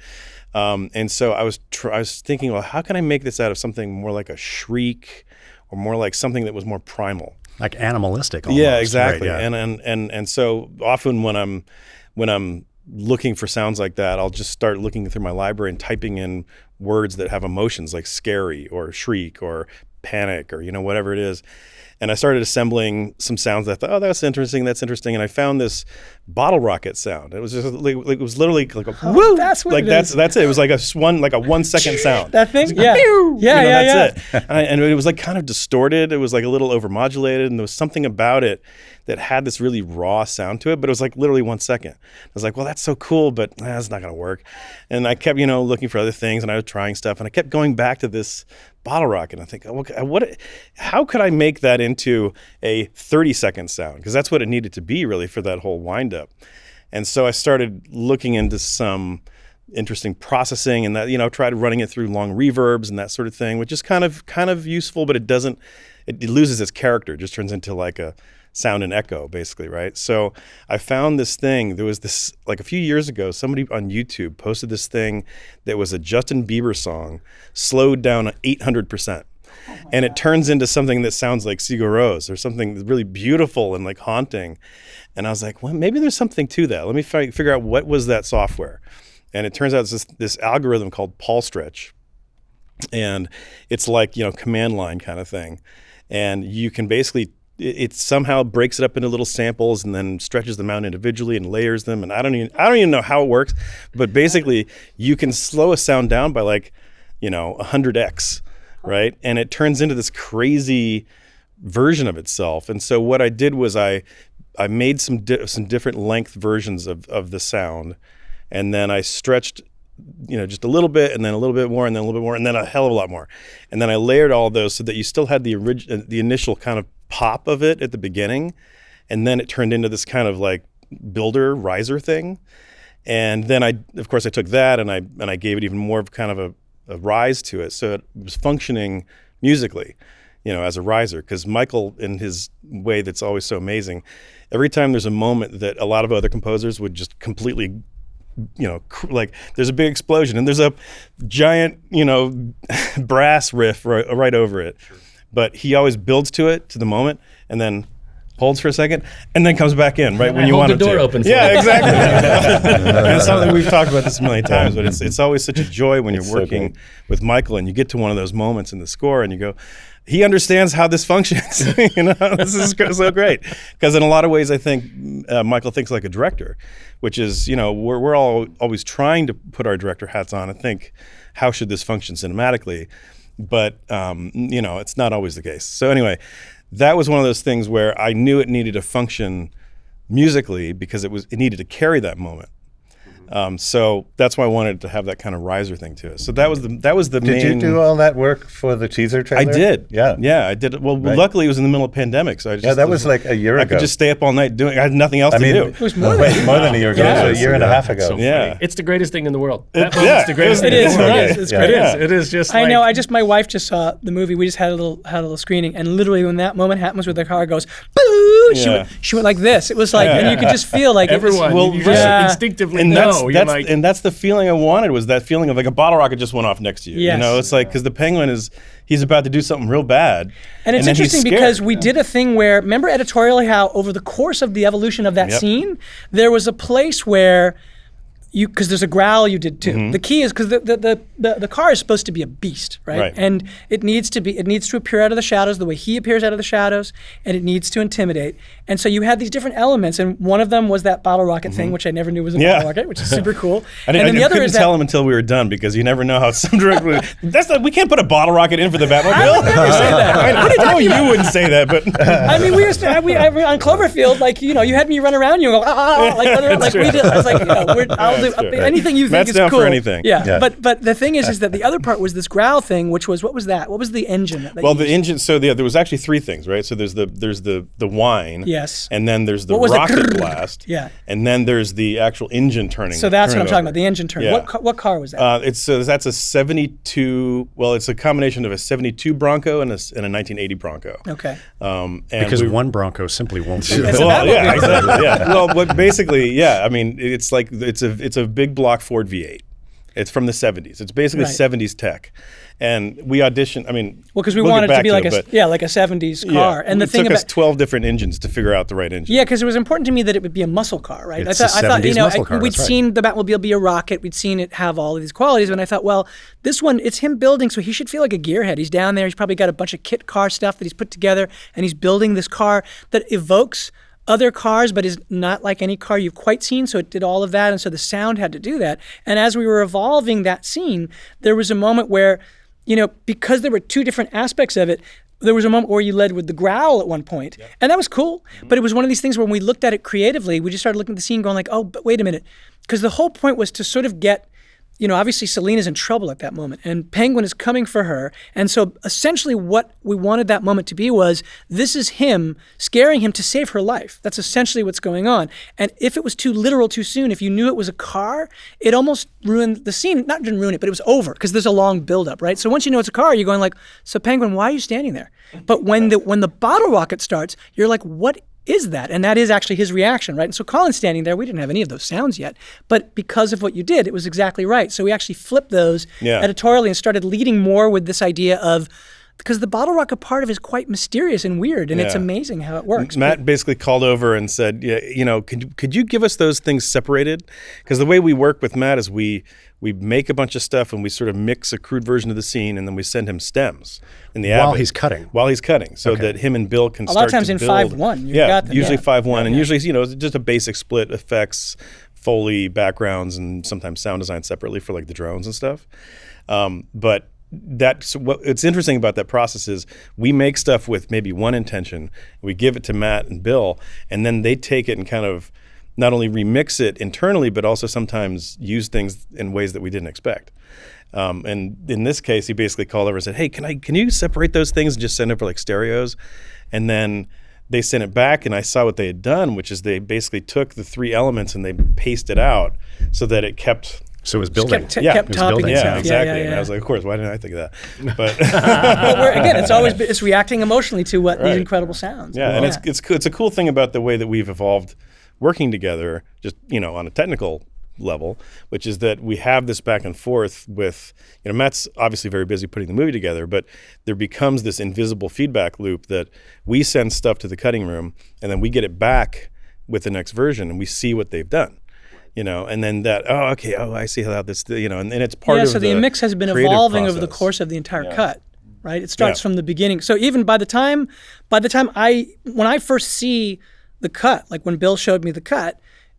And so I was thinking, well, how can I make this out of something more like a shriek, or more like something that was more primal, like animalistic almost. Yeah, exactly. Right, yeah. And so often when I'm looking for sounds like that, I'll just start looking through my library and typing in words that have emotions like scary or shriek or panic or whatever it is. And I started assembling some sounds that I thought, oh, that's interesting. And I found this bottle rocket sound. It was just like it was literally like a woo. That's what like it that's is. That's it. It was like a 1 second sound. That thing? Like, Yeah. That's it. And it was like kind of distorted. It was like a little overmodulated, and there was something about it that had this really raw sound to it, but it was like literally 1 second. I was like, well, that's so cool, but that's not going to work. And I kept, looking for other things, and I was trying stuff, and I kept going back to this bottle rocket. And I think, how could I make that into a 30-second sound? Because that's what it needed to be really for that whole wind-up. And so I started looking into some interesting processing, and that, tried running it through long reverbs and that sort of thing, which is kind of useful, but it loses its character. It just turns into like a sound and echo, basically, right? So I found this thing. There was this, like a few years ago, somebody on YouTube posted this thing that was a Justin Bieber song slowed down 800%. And it turns into something that sounds like Sigur Rós or something really beautiful and like haunting. And I was like, well, maybe there's something to that. Let me figure out what was that software. And it turns out it's this algorithm called Paul Stretch. And it's like, command line kind of thing. And you can basically, it somehow breaks it up into little samples and then stretches them out individually and layers them. And I don't even know how it works, but basically you can slow a sound down by like, 100x, right? And it turns into this crazy version of itself. And so what I did was I made some different length versions of the sound, and then I stretched just a little bit, and then a little bit more, and then a little bit more, and then a hell of a lot more. And then I layered all of those so that you still had the initial kind of pop of it at the beginning, and then it turned into this kind of like builder riser thing. And then I took that and I gave it even more of kind of a rise to it, so it was functioning musically, as a riser. Because Michael, in his way that's always so amazing, every time there's a moment that a lot of other composers would just completely, like there's a big explosion and there's a giant, brass riff right over it. Sure. But he always builds to the moment, and then holds for a second, and then comes back in right when you want him to. Hold the door open for Yeah, you. exactly. And it's something we've talked about this a million times, but it's always such a joy when you're working with Michael and you get to one of those moments in the score and you go, he understands how this functions. This is so great. Because in a lot of ways, I think Michael thinks like a director, which is, we're all always trying to put our director hats on and think, how should this function cinematically? But, it's not always the case. So anyway, that was one of those things where I knew it needed to function musically because it needed to carry that moment. So that's why I wanted to have that kind of riser thing to it. So that was the main. Did you do all that work for the teaser trailer? I did. Yeah, I did. Well, right. Luckily it was in the middle of pandemic, so that was like a year ago. I could just stay up all night doing. I had nothing else to do. It was more than a year ago. It was a year and a half ago. So yeah, it's the greatest thing in the world. It's the greatest thing in the world. It's great. It is just. I know. My wife just saw the movie. We just had a little screening, and literally when that moment happens where the car goes, boo! She went like this. It was like, and you could just feel like everyone. It was, you just instinctively know. And that's the feeling I wanted, was that feeling of like a bottle rocket just went off next to you. Yes. It's like, because the penguin he's about to do something real bad. And it's interesting because we did a thing where, remember editorially how over the course of the evolution of that scene, there was a place where because there's a growl you did too. Mm-hmm. The key is because the car is supposed to be a beast, right? And it needs to appear out of the shadows the way he appears out of the shadows, and it needs to intimidate. And so you had these different elements, and one of them was that bottle rocket thing, which I never knew was a bottle rocket, which is super cool. And then the other couldn't tell him until we were done, because you never know how some director. We can't put a bottle rocket in for the Batmobile. I would never say that. I know you wouldn't say that, but I mean, we on Cloverfield, like you had me run around, you go like we did. I was like, I'll do anything you think Matt's is down cool. for anything. Yeah. But the thing is that the other part was this growl thing, which was, what was that? What was the engine? The engine. So there was actually three things, right? So there's the whine. Yes. And then there's the rocket blast. Yeah. And then there's the actual engine turning. So that's what I'm talking about. The engine turn. Yeah. What car was that? That's a 72. Well, it's a combination of a 72 Bronco and a 1980 Bronco. Okay. Because one Bronco simply won't do it. Well, yeah, exactly. Yeah. Well, but basically, yeah. I mean, it's like it's it's a big block Ford V8. It's from the 70s. It's basically Right. 70s tech. And we auditioned, I mean, Well, because we we'll wanted get it to be back like it, like a 70s car. And the it thing took us about 12 different engines to figure out the right engine. yeah, because it was important to me that it would be a muscle car, right? It's I a thought 70s muscle car, we'd that's right. seen the Batmobile be a rocket, we'd seen it have all of these qualities, and I thought, well, this one, it's him building, so he should feel like a gearhead. He's down there, he's probably got a bunch of kit car stuff that he's put together, and he's building this car that evokes other cars, but is not like any car you've quite seen. So it did all of that, and so the sound had to do that. And as we were evolving that scene, there was a moment where, because there were two different aspects of it, there was a moment where you led with the growl at one point, and that was cool. But it was one of these things where when we looked at it creatively, we just started looking at the scene going like, oh, but wait a minute. Because the whole point was to sort of get, obviously Selina's in trouble at that moment, and Penguin is coming for her. And so essentially what we wanted that moment to be was, this is him scaring him to save her life. That's essentially what's going on. And if it was too literal too soon, if you knew it was a car, it almost ruined the scene. Not didn't ruin it, but it was over because there's a long buildup, right? So once you know it's a car, you're going like, so Penguin, why are you standing there? But when the bottle rocket starts, you're like, what is that? And that is actually his reaction, right? And so Colin's standing there. We didn't have any of those sounds yet, but because of what you did, it was exactly right. So we actually flipped those editorially and started leading more with this idea of, because the bottle rocket part of it is quite mysterious and weird, and it's amazing how it works. Matt basically called over and said, could you give us those things separated? Because the way we work with Matt is we make a bunch of stuff and we sort of mix a crude version of the scene, and then we send him stems in the While Abbey. While he's cutting. So that him and Bill can a lot of times to in build. 5/1, you've yeah, got them, usually yeah. 5/1, and usually just a basic split effects, Foley, backgrounds, and sometimes sound design separately for like the drones and stuff. But what it's interesting about that process is we make stuff with maybe one intention, we give it to Matt and Bill, and then they take it and kind of not only remix it internally, but also sometimes use things in ways that we didn't expect. And in this case, he basically called over and said, hey, can you separate those things and just send it for like stereos? And then they sent it back, and I saw what they had done, which is they basically took the three elements and they pasted out so that it kept... So it was building. Kept it was topping building. itself. Yeah, exactly. Yeah. And I was like, of course, why didn't I think of that? But But again, it's reacting emotionally to what these incredible sounds. yeah, and it's a cool thing about the way that we've evolved working together, just on a technical level, which is that we have this back and forth with, Matt's obviously very busy putting the movie together, but there becomes this invisible feedback loop that we send stuff to the cutting room, and then we get it back with the next version, and we see what they've done. And then I see how this, and it's part of so the mix has been creative evolving over the process. course of the entire cut, right? It starts from the beginning. So even by the time when I first see the cut, like when Bill showed me the cut,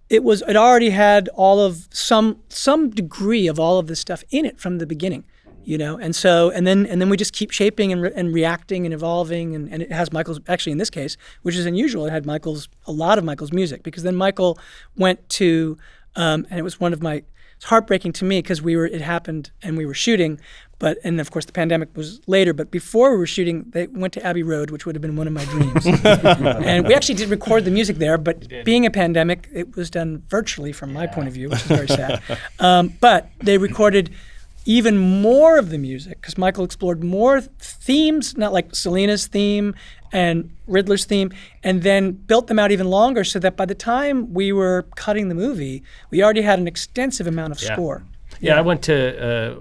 it already had all of some degree of all of this stuff in it from the beginning, and then we just keep shaping and reacting and evolving, and it has Michael's, actually in this case, which is unusual, it had a lot of Michael's music, because then Michael went to and it was it's heartbreaking to me because it happened and we were shooting, and of course the pandemic was later, but before we were shooting, they went to Abbey Road, which would have been one of my dreams. And we actually did record the music there, but being a pandemic, it was done virtually from my point of view, which is very sad. But they recorded even more of the music because Michael explored more themes, not like Selina's theme and Riddler's theme, and then built them out even longer so that by the time we were cutting the movie, we already had an extensive amount of score. Yeah, I went to,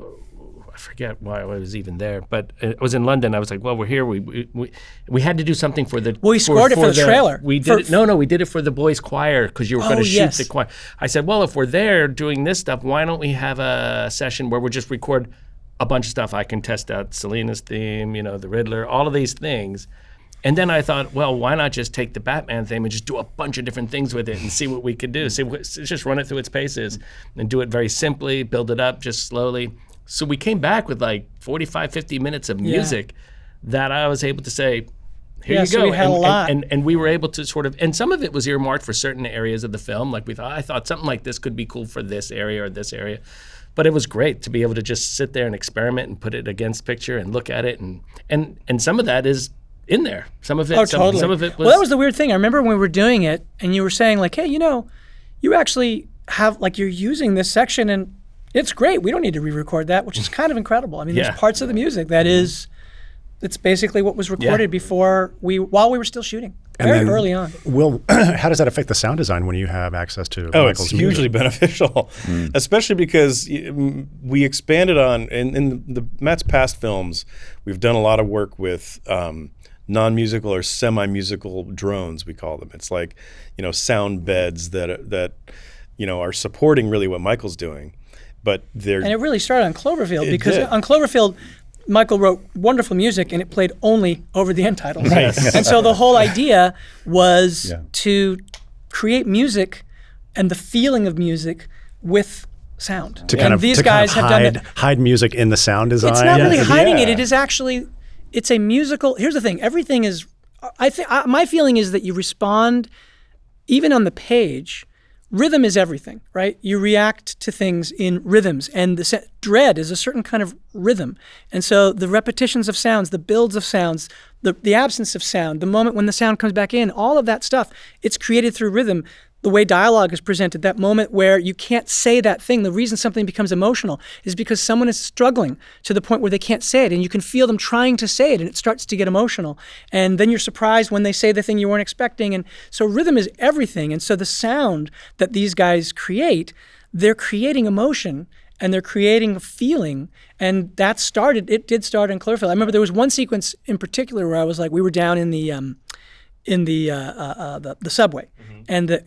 I forget why I was even there, but I was in London. I was like, well, we're here. We had to do something for the... Well, we scored it for the trailer. We did it. No, we did it for the boys' choir because you were going to shoot the choir. I said, well, if we're there doing this stuff, why don't we have a session where we just record a bunch of stuff? I can test out Selina's theme, the Riddler, all of these things. And then I thought, well, why not just take the Batman theme and just do a bunch of different things with it and see what we could do? Just run it through its paces and do it very simply, build it up just slowly. So we came back with like 45, 50 minutes of music that I was able to say, here you so go. We had a lot. And we were able to sort of, and some of it was earmarked for certain areas of the film. Like I thought something like this could be cool for this area or this area. But it was great to be able to just sit there and experiment and put it against picture and look at it. And some of that is in there. Some of it, totally. Some of it was... Well, that was the weird thing. I remember when we were doing it and you were saying like, hey, you actually have, like, you're using this section and it's great. We don't need to re-record that, which is kind of incredible. I mean, there's parts of the music that it's basically what was recorded while we were still shooting. And very then, early on. Will, how does that affect the sound design when you have access to Michael's it's hugely music? beneficial, especially because we expanded on in Matt's past films. We've done a lot of work with non-musical or semi-musical drones, we call them. It's like sound beds that are supporting really what Michael's doing, but they're And it really started on Cloverfield, It because did. on Cloverfield, Michael wrote wonderful music and it played only over the end titles. Right. And so the whole idea was Yeah. to create music and the feeling of music with sound. To and kind of, these to kind guys of have done it. hide music in the sound design. It's not really hiding it. Yeah. It is actually, it's a musical. Here's the thing. Everything is, my feeling is that you respond, even on the page. Rhythm is everything, right? You react to things in rhythms, and dread is a certain kind of rhythm. And so the repetitions of sounds, the builds of sounds, the absence of sound, the moment when the sound comes back in, all of that stuff, it's created through rhythm. The way dialogue is presented, that moment where you can't say that thing, the reason something becomes emotional is because someone is struggling to the point where they can't say it, and you can feel them trying to say it, and it starts to get emotional. And then you're surprised when they say the thing you weren't expecting. And so rhythm is everything. And so the sound that these guys create, they're creating emotion and they're creating a feeling. And it did start in Cloverfield. I remember there was one sequence in particular where I was like, we were down in the subway, and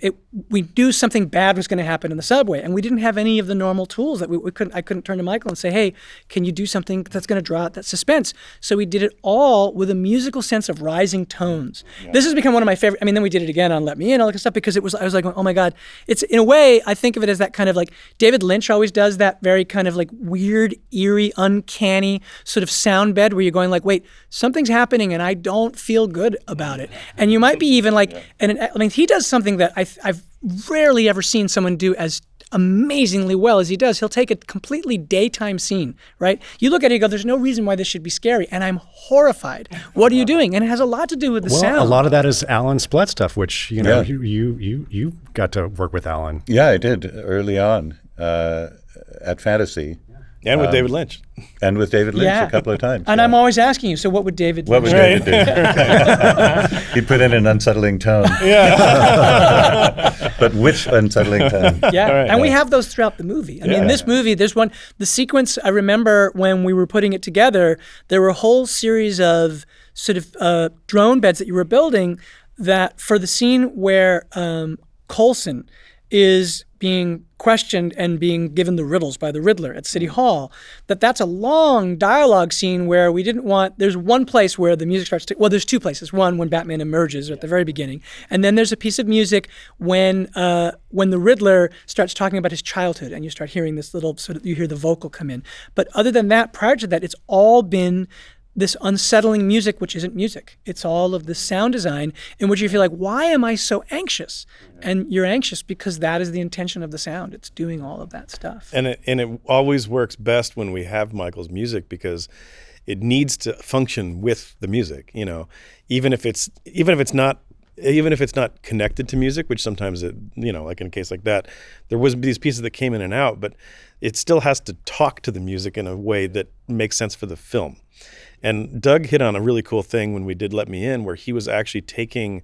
we knew something bad was going to happen in the subway, and we didn't have any of the normal tools that I couldn't turn to Michael and say, hey, can you do something that's going to draw out that suspense? So we did it all with a musical sense of rising tones. Yeah. This has become one of my favorite. I mean, then we did it again on Let Me In, all that stuff, because I was like, oh my God, it's, in a way, I think of it as that kind of like David Lynch always does, that very kind of like weird, eerie, uncanny sort of sound bed where you're going like, wait, something's happening and I don't feel good about it. And you might be even like, he does something that I've rarely ever seen someone do as amazingly well as he does. He'll take a completely daytime scene, right? You look at it and go, there's no reason why this should be scary, and I'm horrified. What are you doing? And it has a lot to do with the sound. A lot of that is Alan Splett stuff, which you got to work with Alan. Yeah, I did early on at Fantasy. And with David Lynch. And with David Lynch a couple of times. And I'm always asking you, so what would David What would David do? He put in an unsettling tone. Yeah. But which unsettling tone? Yeah, Right. and we have those throughout the movie. I mean, this movie, there's one, the sequence, I remember when we were putting it together, there were a whole series of sort of drone beds that you were building that for the scene where Coulson is being questioned and being given the riddles by the Riddler at City Hall, that's a long dialogue scene where we didn't want, there's one place where the music starts to, well, there's two places. One, when Batman emerges at the very beginning. And then there's a piece of music when the Riddler starts talking about his childhood and you start hearing this little, sort of, you hear the vocal come in. But other than that, prior to that, it's all been this unsettling music, which isn't music. It's all of the sound design in which you feel like, why am I so anxious? And you're anxious because that is the intention of the sound. It's doing all of that stuff. And it always works best when we have Michael's music because it needs to function with the music, even if it's not connected to music, which sometimes like in a case like that, there was these pieces that came in and out, but it still has to talk to the music in a way that makes sense for the film. And Doug hit on a really cool thing when we did Let Me In, where he was actually taking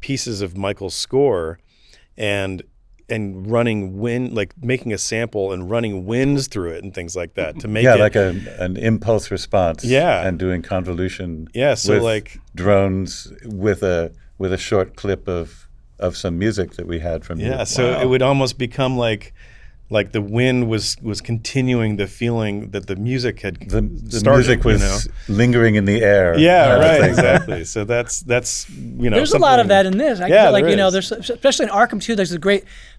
pieces of Michael's score and running wind, like making a sample and running winds through it and things like that to make it like an impulse response. Yeah. And doing convolution. Yeah, so with like drones with a short clip of some music that we had from you. Yeah, so it would almost become like the wind was continuing the feeling that the music had the started, music was lingering in the air. Yeah, right, exactly. So that's there's a lot of that in this. I feel like there's, especially in Arkham 2, there's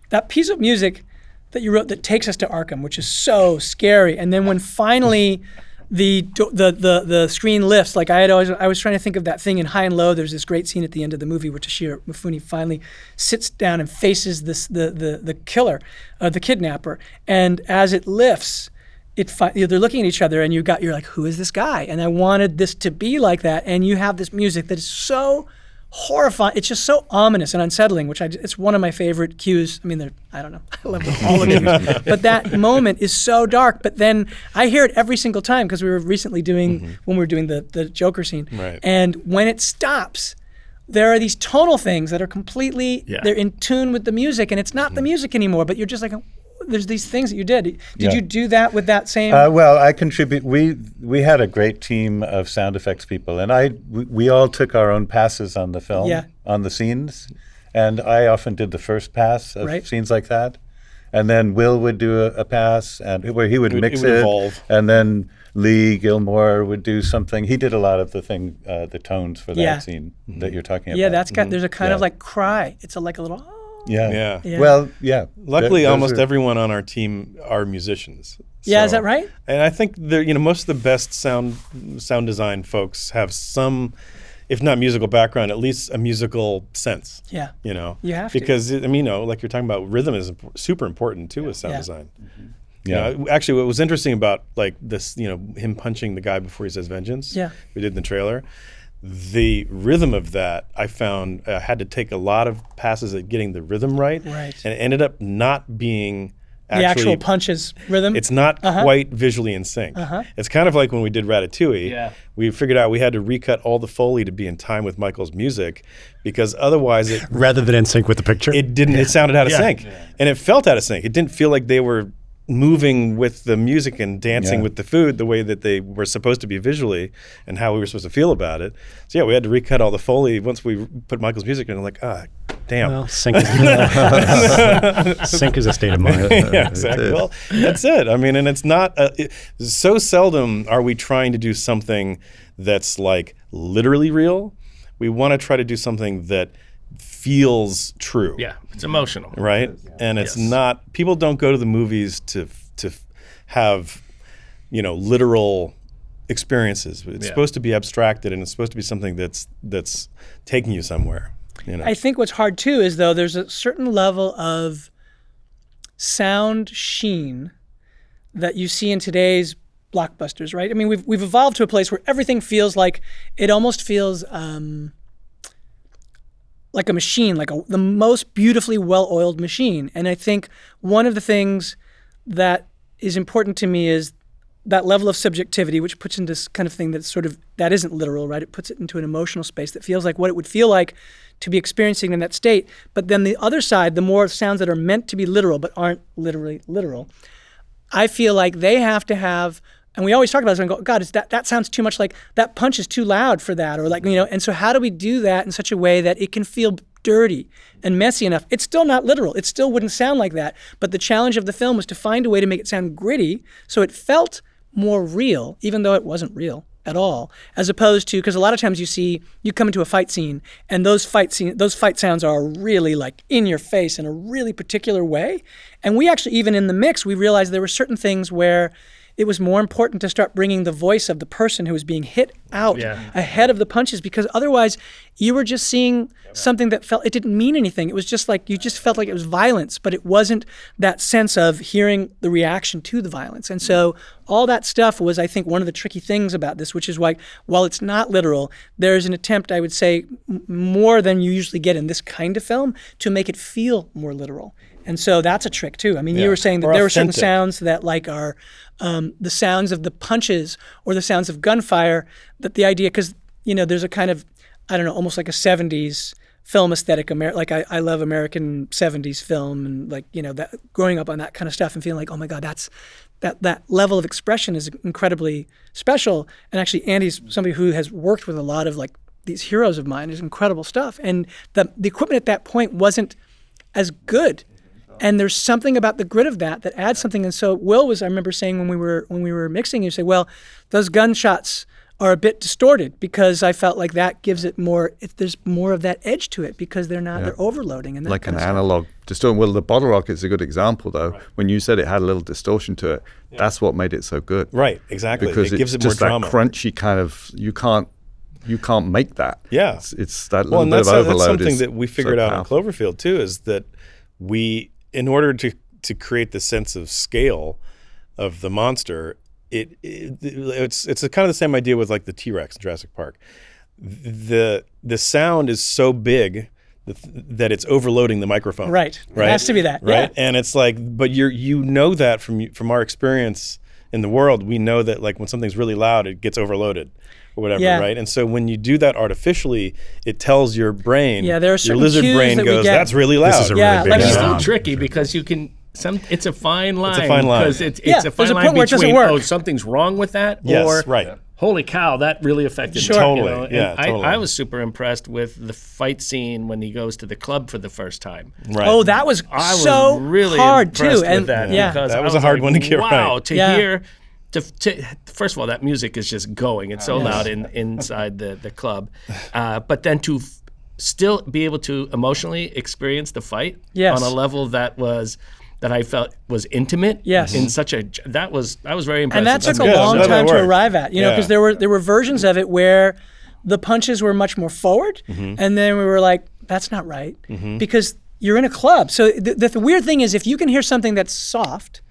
that piece of music that you wrote that takes us to Arkham, which is so scary. And then when finally the screen lifts, like I was trying to think of that thing in High and Low. There's this great scene at the end of the movie where Toshiro Mifune finally sits down and faces the killer, the kidnapper, and as it lifts, they're looking at each other, and you're like, who is this guy? And I wanted this to be like that, and you have this music that is so horrifying. It's just so ominous and unsettling, it's one of my favorite cues. I mean, I don't know, I love all the cues, but that moment is so dark. But then I hear it every single time because we were recently doing when we were doing the Joker scene, right. And when it stops, there are these tonal things that are completely, Yeah. they're in tune with the music, and it's not the music anymore, but you're just like, there's these things that you did. Did you do that with that same? Well, I contribute. We had a great team of sound effects people, and we all took our own passes on the film, on the scenes, and I often did the first pass of scenes like that, and then Will would do a pass, and where he would mix it, evolve. and then Lee Gilmore would do something. He did a lot of the tones for that scene that you're talking about. Yeah, that's got. There's a kind of like cry. It's like a little. Yeah. Well, yeah. Luckily, almost everyone on our team are musicians. Yeah, is that right? And I think most of the best sound design folks have some, if not musical background, at least a musical sense. Yeah. You have to. because like you're talking about, rhythm is super important too with sound design. Yeah. Actually, what was interesting about like this, him punching the guy before he says vengeance. Yeah. We did in the trailer. The rhythm of that, I found, had to take a lot of passes at getting the rhythm right. Right. And it ended up not being the actual punches rhythm. It's not quite visually in sync. It's kind of like when we did Ratatouille. Yeah. We figured out we had to recut all the Foley to be in time with Michael's music, because otherwise it Rather than in sync with the picture? it didn't. It sounded out of sync, and it felt out of sync. It didn't feel like they were moving with the music and dancing with the food the way that they were supposed to be visually, and how we were supposed to feel about it. So we had to recut all the Foley once we put Michael's music in. And like, damn. Well, sync is a state of mind. Yeah, exactly. Well, that's it. I mean, and it's not. So seldom are we trying to do something that's like literally real. We want to try to do something that feels true. Yeah, it's emotional. Right? And it's not, people don't go to the movies to have, literal experiences. It's supposed to be abstracted, and it's supposed to be something that's taking you somewhere. I think what's hard too is, though, there's a certain level of sound sheen that you see in today's blockbusters, right? I mean, we've evolved to a place where everything feels like, it almost feels like a machine, like the most beautifully well-oiled machine. And I think one of the things that is important to me is that level of subjectivity, which puts into this kind of thing that's that isn't literal, right? It puts it into an emotional space that feels like what it would feel like to be experiencing in that state. But then the other side, the more sounds that are meant to be literal but aren't literally literal, I feel like they have to have, and we always talk about this and go, God, that sounds too much like, that punch is too loud for that, or like, and so how do we do that in such a way that it can feel dirty and messy enough? It's still not literal. It still wouldn't sound like that. But the challenge of the film was to find a way to make it sound gritty so it felt more real, even though it wasn't real at all, as opposed to, because a lot of times you come into a fight scene and those fight sounds are really like in your face in a really particular way. And we actually, even in the mix, we realized there were certain things where it was more important to start bringing the voice of the person who was being hit out ahead of the punches, because otherwise you were just seeing something that it didn't mean anything. It was just like, you just felt like it was violence, but it wasn't that sense of hearing the reaction to the violence. And so all that stuff was, I think, one of the tricky things about this, which is why, while it's not literal, there's an attempt, I would say, more than you usually get in this kind of film, to make it feel more literal. And so that's a trick too. I mean, you were saying that there were certain sounds that like are the sounds of the punches or the sounds of gunfire, that the idea, because, there's a kind of, I don't know, almost like a 70s film aesthetic. Like I love American 70s film, and like, that growing up on that kind of stuff and feeling like, oh my God, that level of expression is incredibly special. And actually Andy's somebody who has worked with a lot of like these heroes of mine. Is incredible stuff. And the equipment at that point wasn't as good. And there's something about the grit of that adds something. And so Will was, I remember saying when we were mixing, you say, well, those gunshots are a bit distorted, because I felt like that gives it more, there's more of that edge to it, because they're overloading. And like an analog distortion. Well, the bottle rocket's a good example, though. Right. When you said it had a little distortion to it, that's what made it so good. Right, exactly. Because it gives it more just drama. That crunchy kind of, you can't make that. Yeah. It's that little bit of overload. That's something that we figured out on Cloverfield, too, is that in order to create the sense of scale of the monster, it's kind of the same idea with like the T-Rex in Jurassic Park. The sound is so big that it's overloading the microphone. Right. It has to be that. Right. Yeah. And it's like, but that from our experience in the world, we know that like when something's really loud, it gets overloaded. or whatever, Yeah. right? And so when you do that artificially, it tells your brain, Yeah, there are your certain lizard cues brain that we goes, get. that's really loud. This is a Yeah, really big like It's you still sound. tricky because you can. It's a fine line. It's a fine line. Because it's Yeah, a there's fine a line point where it doesn't between work. something's wrong with that, Yes, or right. holy cow, that really affected Sure. me. Totally, And yeah, totally. I was super impressed with the fight scene when he goes to the club for the first time. Right. Oh, that was I so was really hard too. impressed And with that yeah, because That I was a hard like, one to get wow, right. to Yeah. hear. First of all, that music is just going. It's so loud inside the club. But then to still be able to emotionally experience the fight Yes. on a level that I felt was intimate. Yes. In such a I was very impressed. and that took a good. long I'm glad time that to worked. arrive at, Yeah. because there were versions of it where the punches were much more forward, and then we were like, that's not right, because you're in a club. So the weird thing is, if you can hear something that's soft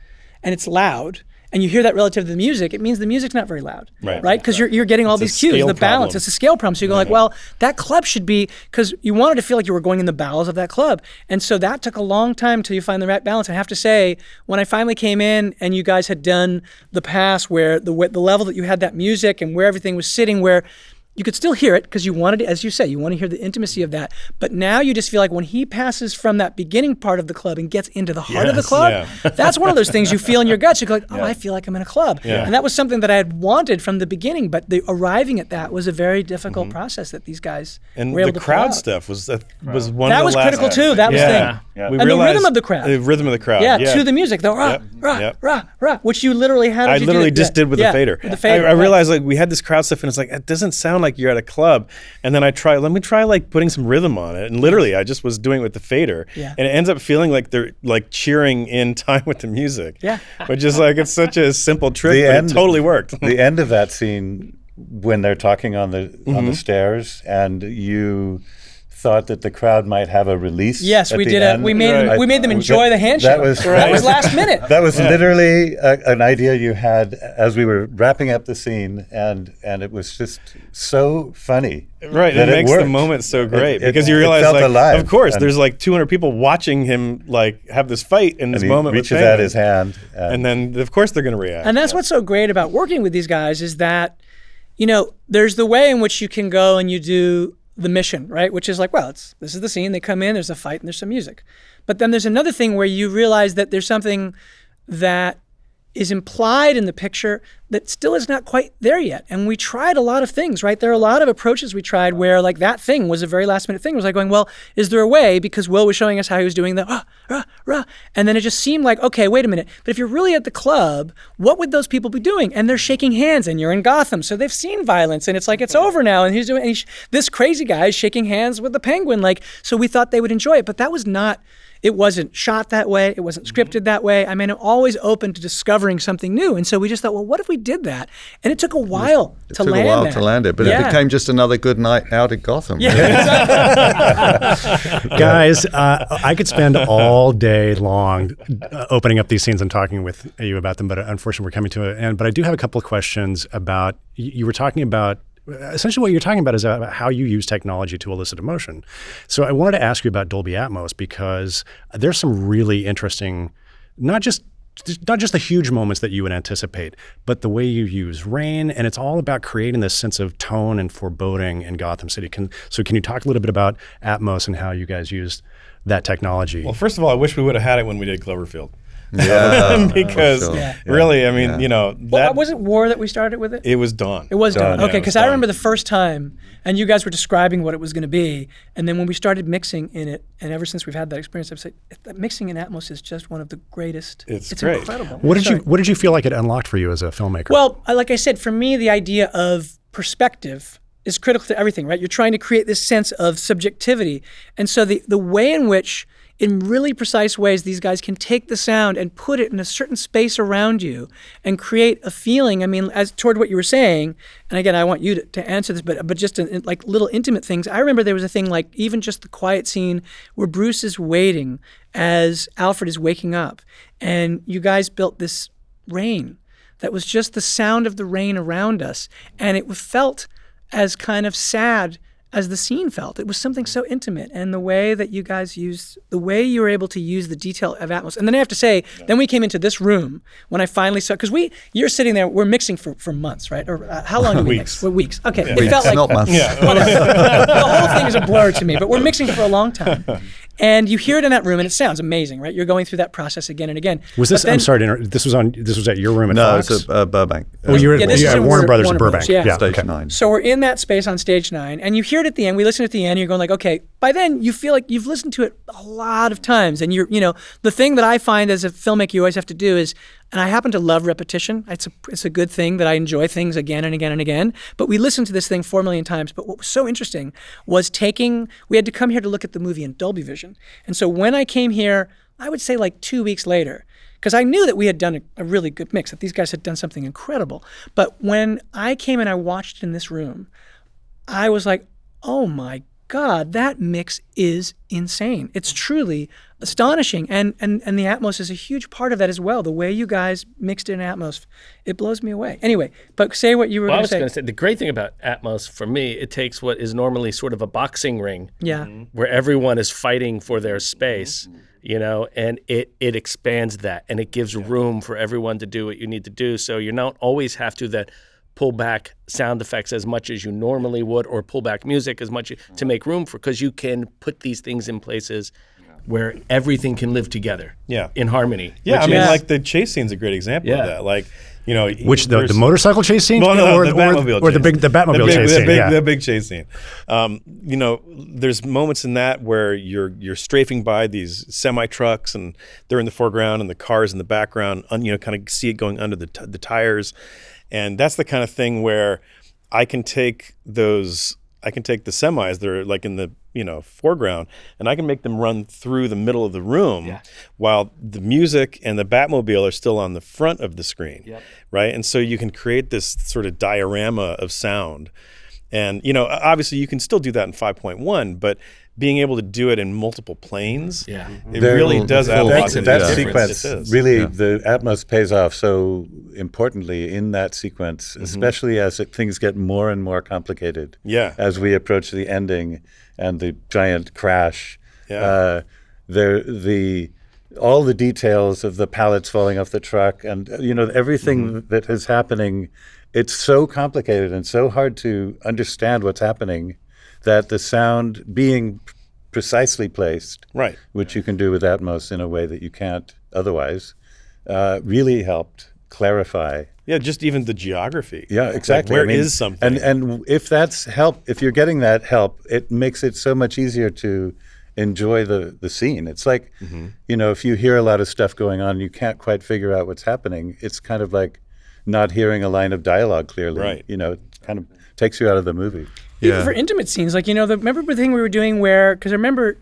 and it's loud, and you hear that relative to the music, it means the music's not very loud, Right. Because you're getting all It's a these cues, scale the balance. problem. It's a scale problem. So you go like, well, that club should be, because you wanted to feel like you were going in the bowels of that club, and so that took a long time till you find the right balance. I have to say, when I finally came in and you guys had done the pass where the level that you had that music and where everything was sitting, where you could still hear it because you wanted to, as you say, you want to hear the intimacy of that. But now you just feel like when he passes from that beginning part of the club and gets into the heart of the Yes, club, yeah. that's one of those things you feel in your guts. You go like, oh, I feel like I'm in a club. Yeah. And that was something that I had wanted from the beginning, but arriving at that was a very difficult process that these guys And were able the to crowd pull out. stuff was one That of was the last critical too. That was yeah. thing. Yeah. And the rhythm of the crowd. The rhythm of the crowd. Yeah, Yeah. to the music, the rah, Yep, rah, yep. rah, rah, which you literally had. I literally just did with the fader. With the fader. I right. realized like we had this crowd stuff and it's like, it doesn't sound like you're at a club. And then let me try like putting some rhythm on it. And literally I just was doing it with the fader. Yeah. And it ends up feeling like they're like cheering in time with the music. Yeah. Which is like, it's such a simple trick, but it totally worked. The end of that scene when they're talking on the stairs and you thought that the crowd might have a release. Yes, at we the did. end. We made them enjoy the handshake. That was last minute. That was literally an idea you had as we were wrapping up the scene, and it was just so funny. Right, that it makes the worked. moment so great It- because you it realize, felt like, alive. of course, And- there's like 200 people watching him like have this fight in this And he moment. with reaches out Penguin. his hand, and then of course they're going to react. And that's what's so great about working with these guys is that, there's the way in which you can go and you do the mission, right? Which is like, well, this is the scene. They come in, there's a fight, and there's some music. But then there's another thing where you realize that there's something that is implied in the picture that still is not quite there yet. And we tried a lot of things, right? There are a lot of approaches we tried where like that thing was a very last minute thing. It was like going, well, is there a way? Because Will was showing us how he was doing the rah, rah, rah. And then it just seemed like, okay, wait a minute. But if you're really at the club, what would those people be doing? And they're shaking hands and you're in Gotham. So they've seen violence and it's like, it's over now. And he's doing, this crazy guy is shaking hands with the Penguin. Like, so we thought they would enjoy it, but that was not, it wasn't shot that way. It wasn't scripted that way. I mean, I'm always open to discovering something new. And so we just thought, well, what if we did that? And it took a while It to took land a while that. to land it, but Yeah. it became just another good night out at Gotham. Guys, I could spend all day long opening up these scenes and talking with you about them, but unfortunately we're coming to an end. But I do have a couple of questions about, you were talking about, essentially what you're talking about is about how you use technology to elicit emotion. So I wanted to ask you about Dolby Atmos because there's some really interesting, not just the huge moments that you would anticipate, but the way you use rain, and it's all about creating this sense of tone and foreboding in Gotham City. Can you talk a little bit about Atmos and how you guys used that technology? Well, first of all, I wish we would have had it when we did Cloverfield. Yeah, because for sure. Yeah. really, I mean, Well, was it War that we started with it? it was Dawn. It was Dawn. Yeah, Okay, it was because I Dawn. remember the first time, and you guys were describing what it was going to be, and then when we started mixing in it, and ever since we've had that experience, I've said that mixing in Atmos is just one of the greatest. It's great. Incredible. What Sorry. did you feel like it unlocked for you as a filmmaker? Well, like I said, for me, the idea of perspective is critical to everything, right? You're trying to create this sense of subjectivity, and so the way in which, in really precise ways, these guys can take the sound and put it in a certain space around you and create a feeling. I mean, as toward what you were saying, and again, I want you to answer this, but just like little intimate things. I remember there was a thing like even just the quiet scene where Bruce is waiting as Alfred is waking up, and you guys built this rain that was just the sound of the rain around us, and it felt as kind of sad as the scene felt. It was something so intimate, and the way that you guys the way you were able to use the detail of Atmos. And then I have to say, then we came into this room when I finally saw, because you're sitting there, we're mixing for months, right? Or how long did we mix? Well, weeks. Okay, it felt like not months. The whole thing is a blur to me, but we're mixing for a long time. And you hear it in that room, and it sounds amazing, right? You're going through that process again and again. Was this? I'm sorry to interrupt. This was at your room at Fox? No, it's at Burbank. Oh, you were at Warner Brothers in Burbank. Yeah. Stage 9. So we're in that space on stage 9, and you hear it at the end. We listen at the end, and you're going like, okay. By then, you feel like you've listened to it a lot of times, and the thing that I find as a filmmaker you always have to do is, and I happen to love repetition. It's a good thing that I enjoy things again and again and again. But we listened to this thing 4 million times. But what was so interesting was we had to come here to look at the movie in Dolby Vision. And so when I came here, I would say like 2 weeks later, because I knew that we had done a really good mix, that these guys had done something incredible. But when I came and I watched it in this room, I was like, oh my God, that mix is insane. It's truly astonishing. And the Atmos is a huge part of that as well. The way you guys mixed in Atmos, it blows me away. Anyway, but say what you were going to say. I was going to say, the great thing about Atmos, for me, it takes what is normally sort of a boxing ring, where everyone is fighting for their space, and it expands that, and it gives room for everyone to do what you need to do. So you don't always have to pull back sound effects as much as you normally would, or pull back music as much to make room for, because you can put these things in places where everything can live together in harmony. Yeah, like the chase scene's a great example of that. Like, which the motorcycle chase scene, the Batmobile or the Batmobile chase scene, the big chase scene. There's moments in that where you're strafing by these semi trucks, and they're in the foreground, and the cars in the background. Kind of see it going under the tires. And that's the kind of thing where I can take the semis that are like in the foreground, and I can make them run through the middle of the room while the music and the Batmobile are still on the front of the screen, right? And so you can create this sort of diorama of sound. And obviously you can still do that in 5.1, but being able to do it in multiple planes, it really does add a lot to that sequence. Really, the Atmos pays off so importantly in that sequence, especially as things get more and more complicated. As we approach the ending and the giant crash, all the details of the pallets falling off the truck, and everything that is happening. It's so complicated and so hard to understand what's happening that the sound being precisely placed, which you can do with Atmos in a way that you can't otherwise, really helped clarify. Yeah, just even the geography. Yeah, exactly. Like, where is something? And if that's help, if you're getting that help, it makes it so much easier to enjoy the scene. It's like, if you hear a lot of stuff going on and you can't quite figure out what's happening, it's kind of like not hearing a line of dialogue clearly. It kind of takes you out of the movie. Even for intimate scenes, like remember the thing we were doing because I remember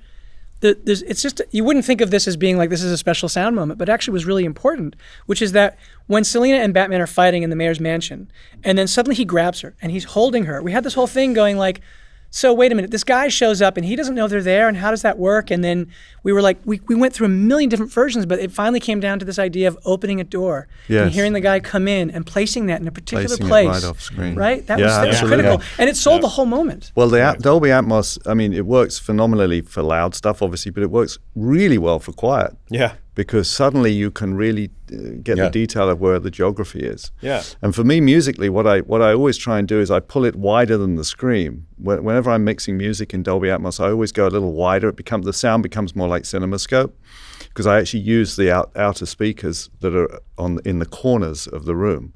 it's just, you wouldn't think of this as being like this is a special sound moment, but actually was really important, which is that when Selena and Batman are fighting in the mayor's mansion, and then suddenly he grabs her and he's holding her. We had this whole thing going like, so wait a minute, this guy shows up and he doesn't know they're there, and how does that work? And then we were like, we went through a million different versions, but it finally came down to this idea of opening a door and hearing the guy come in and placing that in a particular place. Right off screen. Right? That was critical. And it sold the whole moment. Well, the Dolby Atmos, it works phenomenally for loud stuff, obviously, but it works really well for quiet. Because suddenly you can really get the detail of where the geography is. And for me, musically, what I always try and do is I pull it wider than the screen. Whenever I'm mixing music in Dolby Atmos, I always go a little wider. The sound becomes more like CinemaScope, because I actually use the outer speakers that are in the corners of the room.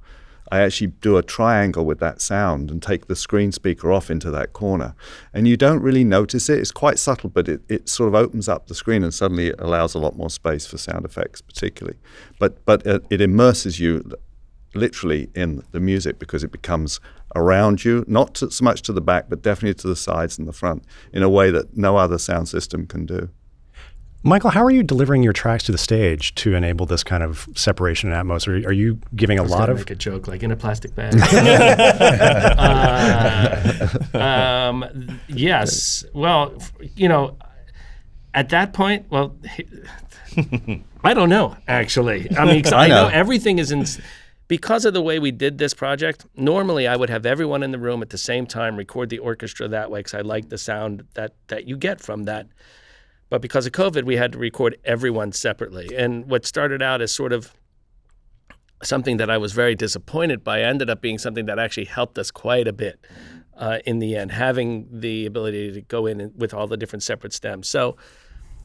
I actually do a triangle with that sound and take the screen speaker off into that corner. And you don't really notice it. It's quite subtle, but it sort of opens up the screen and suddenly it allows a lot more space for sound effects particularly. But it immerses you literally in the music, because it becomes around you, not so much to the back, but definitely to the sides and the front in a way that no other sound system can do. Michael, how are you delivering your tracks to the stage to enable this kind of separation in Atmos? Are you giving a lot of... make a joke, like in a plastic bag. Yes. Well, at that point, I don't know, actually. I know everything is in... because of the way we did this project, normally I would have everyone in the room at the same time, record the orchestra that way because I like the sound that you get from that. But because of COVID, we had to record everyone separately. And what started out as sort of something that I was very disappointed by ended up being something that actually helped us quite a bit in the end, having the ability to go in with all the different separate stems.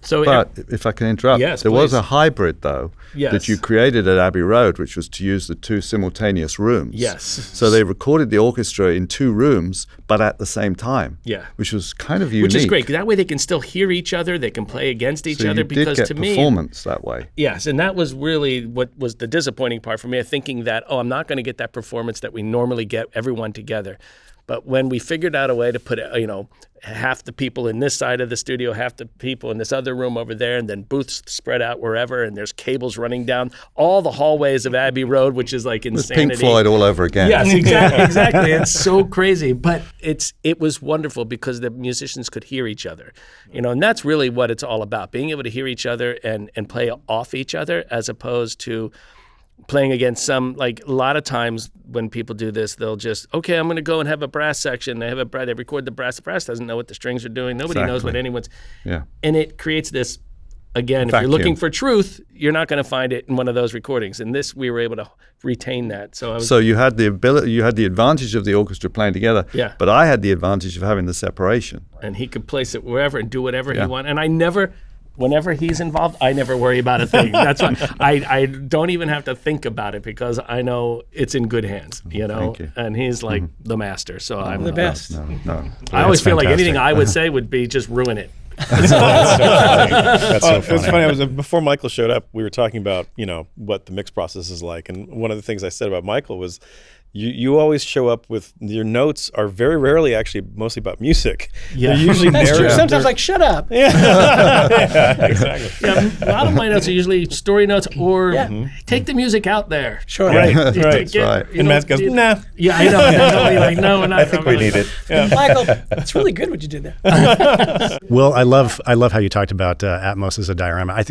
But if I can interrupt, yes, there was please. a hybrid, though, Yes. that you created at Abbey Road, which was to use the 2 simultaneous rooms. Yes. So they recorded the orchestra in 2 rooms, but at the same time. Yeah. Which was kind of unique. Which is great. That way they can still hear each other. They can play against each So other. you Because did get to me, performance that way. yes, and that was really what was the disappointing part for me, thinking that, I'm not going to get that performance that we normally get everyone together. But when we figured out a way to put, half the people in this side of the studio, half the people in this other room over there, and then booths spread out wherever, and there's cables running down all the hallways of Abbey Road, which is like It was insanity. Pink Floyd all over again. Yes, exactly. It's so crazy, but it was wonderful because the musicians could hear each other, and that's really what it's all about: being able to hear each other and play off each other, as opposed to playing against some, like a lot of times when people do this, they'll just, okay, I'm going to go and have a brass section. They record the brass. The brass doesn't know what the strings are doing. Nobody knows what anyone's. Yeah. And it creates this, again, if Vacuum. you're looking for truth, you're not going to find it in one of those recordings. And this, we were able to retain that. So you had the ability, you had the advantage of the orchestra playing together. Yeah. But I had the advantage of having the separation. And he could place it wherever and do whatever he wanted. And whenever he's involved, I never worry about a thing. That's why I don't even have to think about it, because I know it's in good hands, Thank you. And he's like the master. So I'm The best. No. I always feel like fantastic. anything I would say would be just ruin it. That's so funny. It was funny. Before Michael showed up, we were talking about what the mix process is like, and one of the things I said about Michael was, you always show up with your notes are very rarely actually mostly about music. Yeah. They're usually That's true. narrative. Sometimes like, shut up. Yeah, exactly. Yeah, a lot of my notes are usually story notes or Yeah. take the music out there. Sure. Right, You right. take it, right. you And know, Matt goes, you- nah. Yeah, I know. You're like, no, we're not. I think we need it. Michael, it's really good what you did there. Well, I love how you talked about Atmos as a diorama.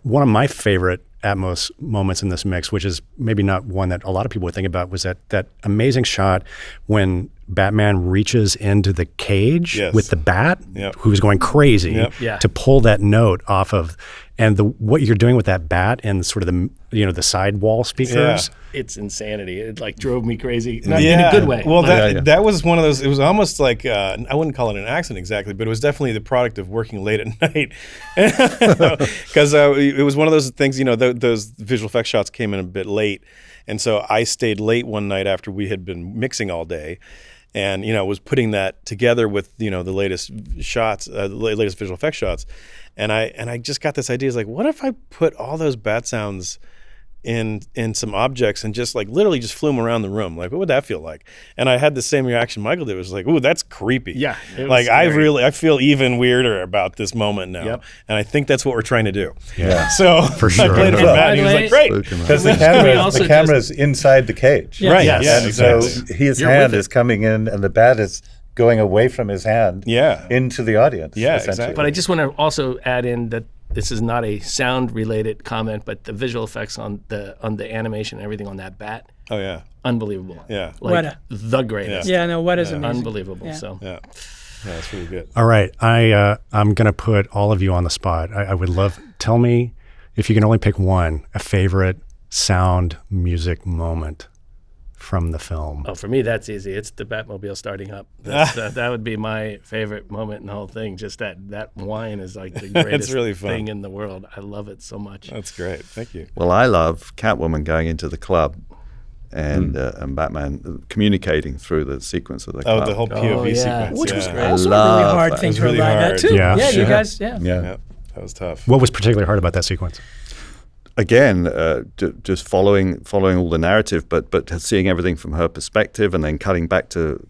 One of my favorite Atmos moments in this mix, which is maybe not one that a lot of people would think about, was that amazing shot when Batman reaches into the cage Yes. with the bat, Yep. who's going crazy, Yep. Yeah. to pull that note off of, and what you're doing with that bat and sort of the sidewall speakers. It's insanity. It like drove me crazy. Not in a good way. Well, Like, that was one of those. It was almost like I wouldn't call it an accident exactly, but it was definitely the product of working late at night. Because it was one of those things. Those visual effects shots came in a bit late, and so I stayed late one night after we had been mixing all day, and was putting that together with the latest shots, the latest visual effects shots, and I just got this idea. It's like, what if I put all those bat sounds in some objects and just like literally just flew them around the room? Like, what would that feel like? And I had the same reaction Michael did. It was like, ooh, that's creepy. Yeah, it was like scary. I feel even weirder about this moment now. Yep. And I think that's what we're trying to do. Yeah. So For sure. I played it for And Matt, and he was by like, the way- great. Because the also camera's inside the cage. Yeah. Right. Yes. Yeah, And exactly. so his You're hand with it. is coming in and the bat is going away from his hand Yeah. into the audience. Yeah, essentially. exactly. But I just want to also add in that this is not a sound-related comment, but the visual effects on the animation and everything on that bat, Oh yeah. unbelievable. Yeah. Like Weta. the greatest. Yeah, no, what is amazing. Unbelievable. Yeah. So Yeah. Yeah, that's really good. All right, I'm gonna put all of you on the spot. I would love, tell me if you can only pick one, a favorite sound music moment from the film. Oh, for me, that's easy. It's the Batmobile starting up. That would be my favorite moment in the whole thing. Just that whine is like the greatest really fun. thing in the world. I love it so much. That's great. Thank you. Well, I love Catwoman going into the club and Batman communicating through the sequence of the Oh, club. the whole POV yeah. sequence. Which yeah. was I also a really love hard that. thing It was to really arrive hard. at, too. Yeah. Yeah, you Yeah. guys, yeah. Yeah. Yeah, that was tough. What was particularly hard about that sequence? Again, just following all the narrative, but seeing everything from her perspective, and then cutting back to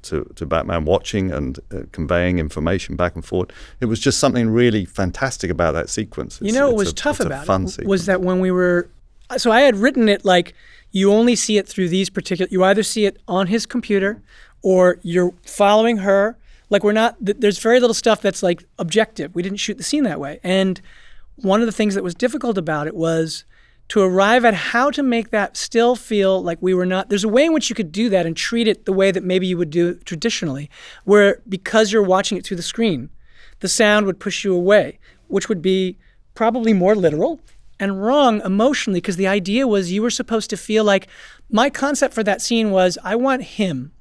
Batman watching and conveying information back and forth. It was just something really fantastic about that sequence. You know what was tough about it was that when we were, so I had written it like you only see it through these particular, you either see it on his computer or you're following her. Like we're not, there's very little stuff that's like objective. We didn't shoot the scene that way. And one of the things that was difficult about it was to arrive at how to make that still feel like we were not. There's a way in which you could do that and treat it the way that maybe you would do it traditionally, where because you're watching it through the screen, the sound would push you away, which would be probably more literal and wrong emotionally, because the idea was you were supposed to feel like, my concept for that scene was, I want him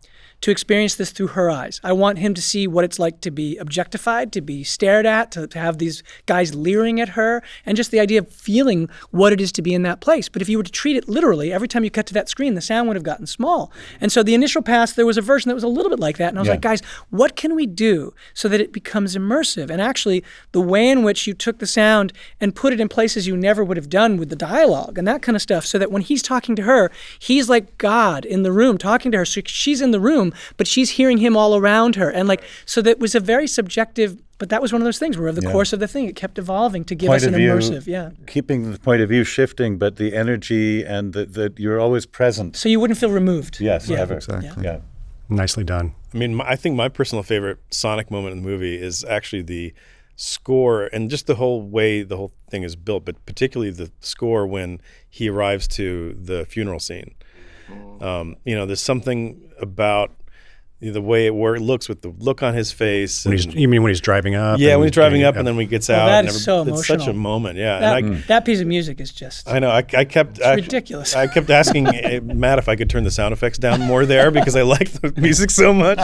to experience this through her eyes. I want him to see what it's like to be objectified, to be stared at, to have these guys leering at her, and just the idea of feeling what it is to be in that place. But if you were to treat it literally, every time you cut to that screen, the sound would have gotten small. And so the initial pass, there was a version that was a little bit like that. And I was like, guys, what can we do so that it becomes immersive? And actually, the way in which you took the sound and put it in places you never would have done with the dialogue and that kind of stuff, so that when he's talking to her, he's like God in the room talking to her. So she's in the room, but she's hearing him all around her. And like, so that was a very subjective, but that was one of those things where over the course of the thing, it kept evolving to give us an immersive, keeping the point of view shifting, but the energy and the you're always present. So you wouldn't feel removed. Yes, ever. Exactly. Yeah. Nicely done. I mean, I think my personal favorite sonic moment in the movie is actually the score and just the whole way the whole thing is built, but particularly the score when he arrives to the funeral scene. There's something about the way it looks with the look on his face. You mean when he's driving up? Yeah, when he's driving up and then when he gets out. That is so it's emotional. such a moment, That piece of music is just... I know. I kept ridiculous. I kept asking Matt if I could turn the sound effects down more there because I like the music so much.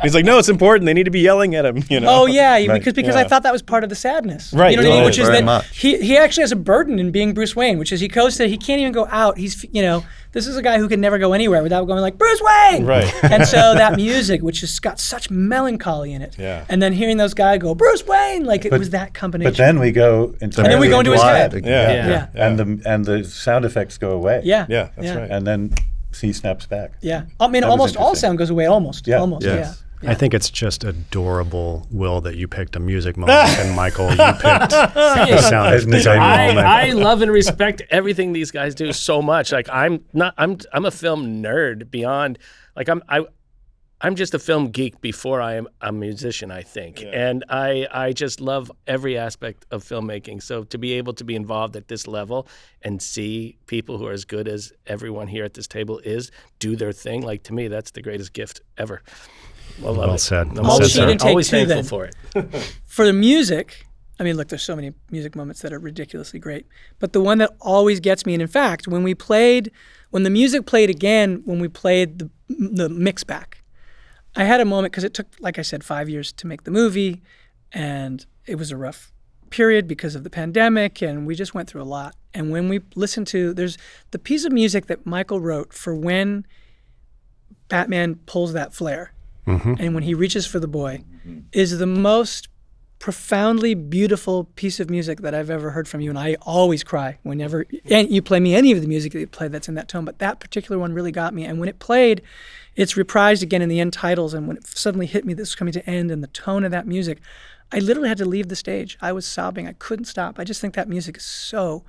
He's like, no, it's important. They need to be yelling at him. Oh yeah, because I thought that was part of the sadness. Right. You know what I mean? Which is that much. he actually has a burden in being Bruce Wayne, which is he goes to, he can't even go out. He's this is a guy who can never go anywhere without going like, Bruce Wayne! Right. And so that music, which has got such melancholy in it. Yeah. And then hearing those guys go, Bruce Wayne! Like, it was that combination. But then we go into And then we go into his head. Yeah. And the sound effects go away. Yeah. Yeah, that's right. And then he snaps back. Yeah. I mean, That was almost all interesting. sound goes away, almost. Yeah. Almost, Yes. yeah. I think it's just adorable, Will, that you picked a music moment, and Michael, you picked the sound design moment. I love and respect everything these guys do so much. Like I'm a film nerd beyond, like I'm just a film geek before I am a musician, I think. And I just love every aspect of filmmaking. So to be able to be involved at this level and see people who are as good as everyone here at this table is do their thing, like, to me, that's the greatest gift ever. Well said. I'm I'll always, cheat and take always two, thankful then. for it. For the music, I mean, look, there's so many music moments that are ridiculously great. But the one that always gets me, and in fact, when the music played again, when we played the mix back, I had a moment, because it took, like I said, 5 years to make the movie, and it was a rough period because of the pandemic, and we just went through a lot. And when we listened to, there's the piece of music that Michael wrote for when Batman pulls that flare, and when he reaches for the boy, is the most profoundly beautiful piece of music that I've ever heard from you. And I always cry whenever and you play me any of the music that you play that's in that tone. But that particular one really got me. And when it played, it's reprised again in the end titles. And when it suddenly hit me, this was coming to end, and the tone of that music, I literally had to leave the stage. I was sobbing. I couldn't stop. I just think that music is so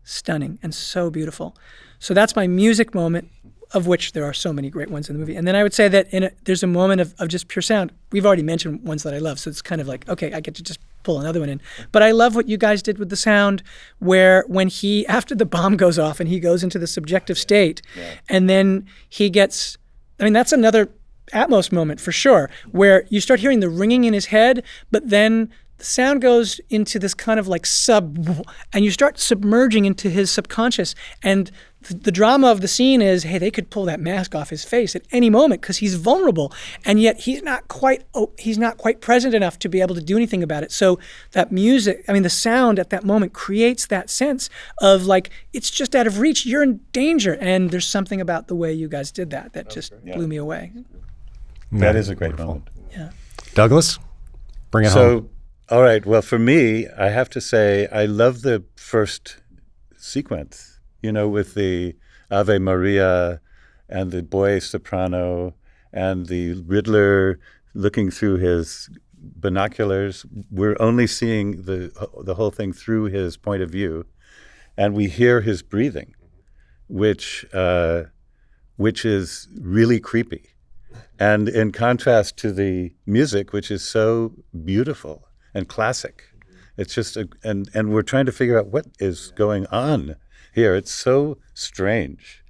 stunning and so beautiful. So that's my music moment, of which there are so many great ones in the movie. And then I would say that there's a moment of just pure sound. We've already mentioned ones that I love, so it's kind of like, okay, I get to just pull another one in. But I love what you guys did with the sound, where when after the bomb goes off and he goes into the subjective state, and then he gets, I mean, that's another Atmos moment for sure, where you start hearing the ringing in his head, but then the sound goes into this kind of like and you start submerging into his subconscious. And the drama of the scene is, hey, they could pull that mask off his face at any moment because he's vulnerable, and yet he's not quite present enough to be able to do anything about it. So that music, I mean, the sound at that moment creates that sense of like, it's just out of reach, you're in danger. And there's something about the way you guys did that just blew me away. That is a great moment. Yeah. Douglas, bring it home. All right. Well, for me, I have to say I love the first sequence, with the Ave Maria and the boy soprano and the Riddler looking through his binoculars. We're only seeing the whole thing through his point of view, and we hear his breathing, which is really creepy. And in contrast to the music, which is so beautiful and classic, it's just and we're trying to figure out what is going on here. It's so strange.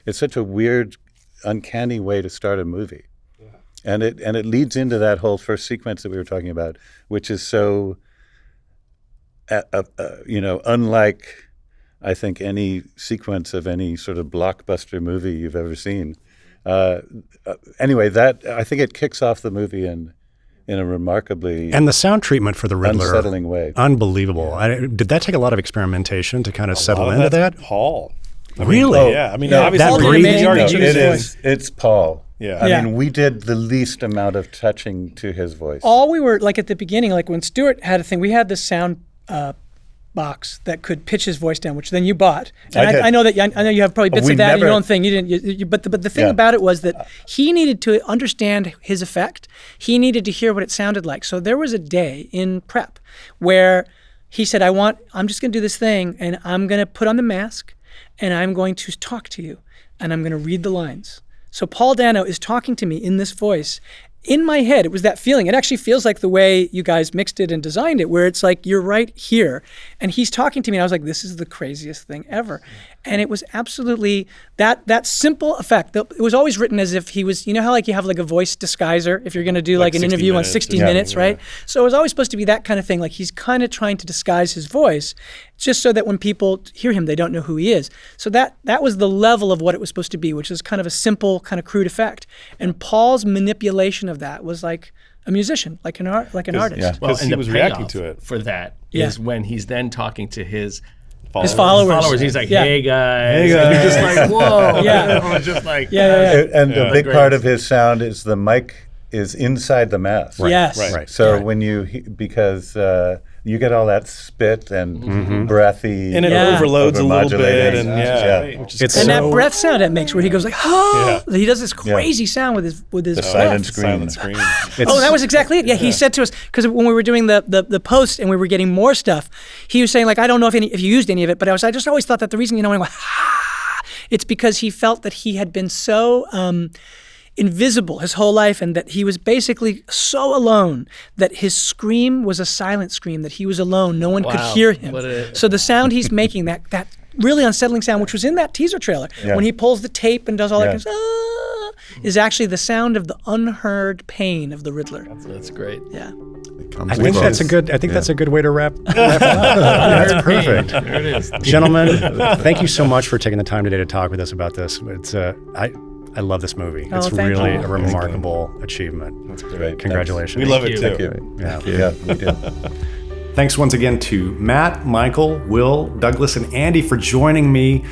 It's such a weird, uncanny way to start a movie. And it leads into that whole first sequence that we were talking about, which is so, unlike, I think, any sequence of any sort of blockbuster movie you've ever seen. Anyway, that I think it kicks off the movie in a remarkably and the sound treatment for the Riddler, unsettling way. Unbelievable. Did that take a lot of experimentation to kind of settle into that? Paul. Really? Yeah. I mean, Yeah. obviously, That we breathing already thing. used it. It's Paul. Yeah. Yeah. I mean, we did the least amount of touching to his voice. All we were like at the beginning, like when Stuart had a thing, we had this sound box that could pitch his voice down, which then you bought. And I did. I know that I know you have probably bits We of that in your never- own thing. You didn't. But the thing Yeah. about it was that he needed to understand his effect. He needed to hear what it sounded like. So there was a day in prep where he said, I'm just going to do this thing, and I'm going to put on the mask, and I'm going to talk to you, and I'm going to read the lines. So Paul Dano is talking to me in this voice. In my head, it was that feeling. It actually feels like the way you guys mixed it and designed it, where it's like you're right here. And he's talking to me, and I was like, this is the craziest thing ever. And it was absolutely that simple effect. It was always written as if he was, you know how like you have like a voice disguiser if you're going to do like an 60 interview on minutes 60 or minutes, something, right? So it was always supposed to be that kind of thing. Like he's kind of trying to disguise his voice just so that when people hear him, they don't know who he is. So that was the level of what it was supposed to be, which is kind of a simple, kind of crude effect. And Paul's manipulation of that was like a musician, like an artist. yeah. Because and he the was reacting payoff to it. for that Yeah. is when he's then talking to his His followers. He's like, Yeah. hey guys. Hey, And you're just like, whoa. Yeah. Just like, Yeah. And the big Great. part of his sound is the mic is inside the mask. Yes. Right. So when because you get all that spit and breathy, And it Yeah. overloads a little bit. overmodulated. And Yeah. which is It's And so- that breath sound it makes where he goes like, oh, he does this crazy sound with his The breath. silent scream. silent scream. Oh, that was exactly it. Yeah, he said to us, because when we were doing the post and we were getting more stuff, he was saying like, I don't know if you used any of it, but I just always thought that the reason, when I went, it's because he felt that he had been so invisible his whole life, and that he was basically so alone that his scream was a silent scream, that he was alone. No one could Wow. hear him. What a- So the sound he's making, that really unsettling sound, which was in that teaser trailer, Yeah. when he pulls the tape and does all Yeah. that kind of is actually the sound of the unheard pain of the Riddler. That's great. Yeah. I think that's a good way to wrap it up. That's perfect. There it is. Gentlemen, thank you so much for taking the time today to talk with us about this. It's I love this movie. Oh, It's thank really you. a remarkable achievement. That's great. Congratulations. We love it Thank too. you. Yeah. Yeah, we did. Thanks once again to Matt, Michael, Will, Douglas, and Andy for joining me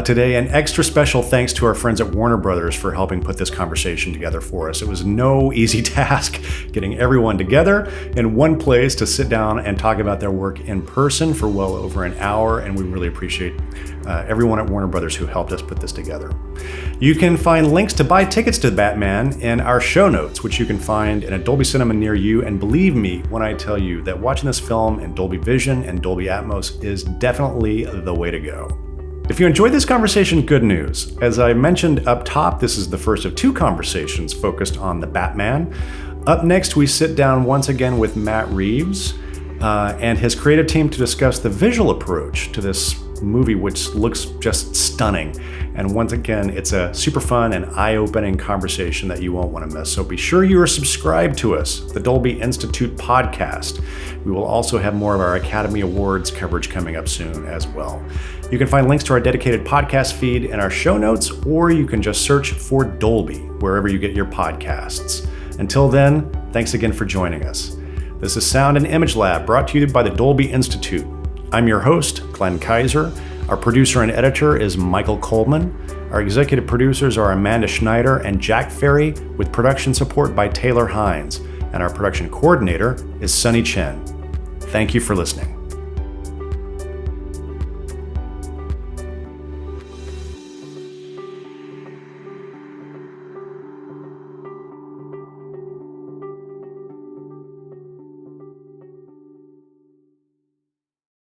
today. And extra special thanks to our friends at Warner Brothers for helping put this conversation together for us. It was no easy task getting everyone together in one place to sit down and talk about their work in person for well over an hour. And we really appreciate everyone at Warner Brothers who helped us put this together. You can find links to buy tickets to Batman in our show notes, which you can find in a Dolby Cinema near you. And believe me when I tell you that watching this film in Dolby Vision and Dolby Atmos is definitely the way to go. If you enjoyed this conversation, good news. As I mentioned up top, this is the first of two conversations focused on the Batman. Up next, we sit down once again with Matt Reeves and his creative team to discuss the visual approach to this movie, which looks just stunning. And once again, it's a super fun and eye-opening conversation that you won't want to miss. So be sure you are subscribed to us, the Dolby Institute podcast. We will also have more of our Academy Awards coverage coming up soon as well. You can find links to our dedicated podcast feed in our show notes, or you can just search for Dolby wherever you get your podcasts. Until then, thanks again for joining us. This is Sound and Image Lab, brought to you by the Dolby Institute. I'm your host, Glenn Kaiser. Our producer and editor is Michael Coleman. Our executive producers are Amanda Schneider and Jack Ferry, with production support by Taylor Hines. And our production coordinator is Sunny Chen. Thank you for listening.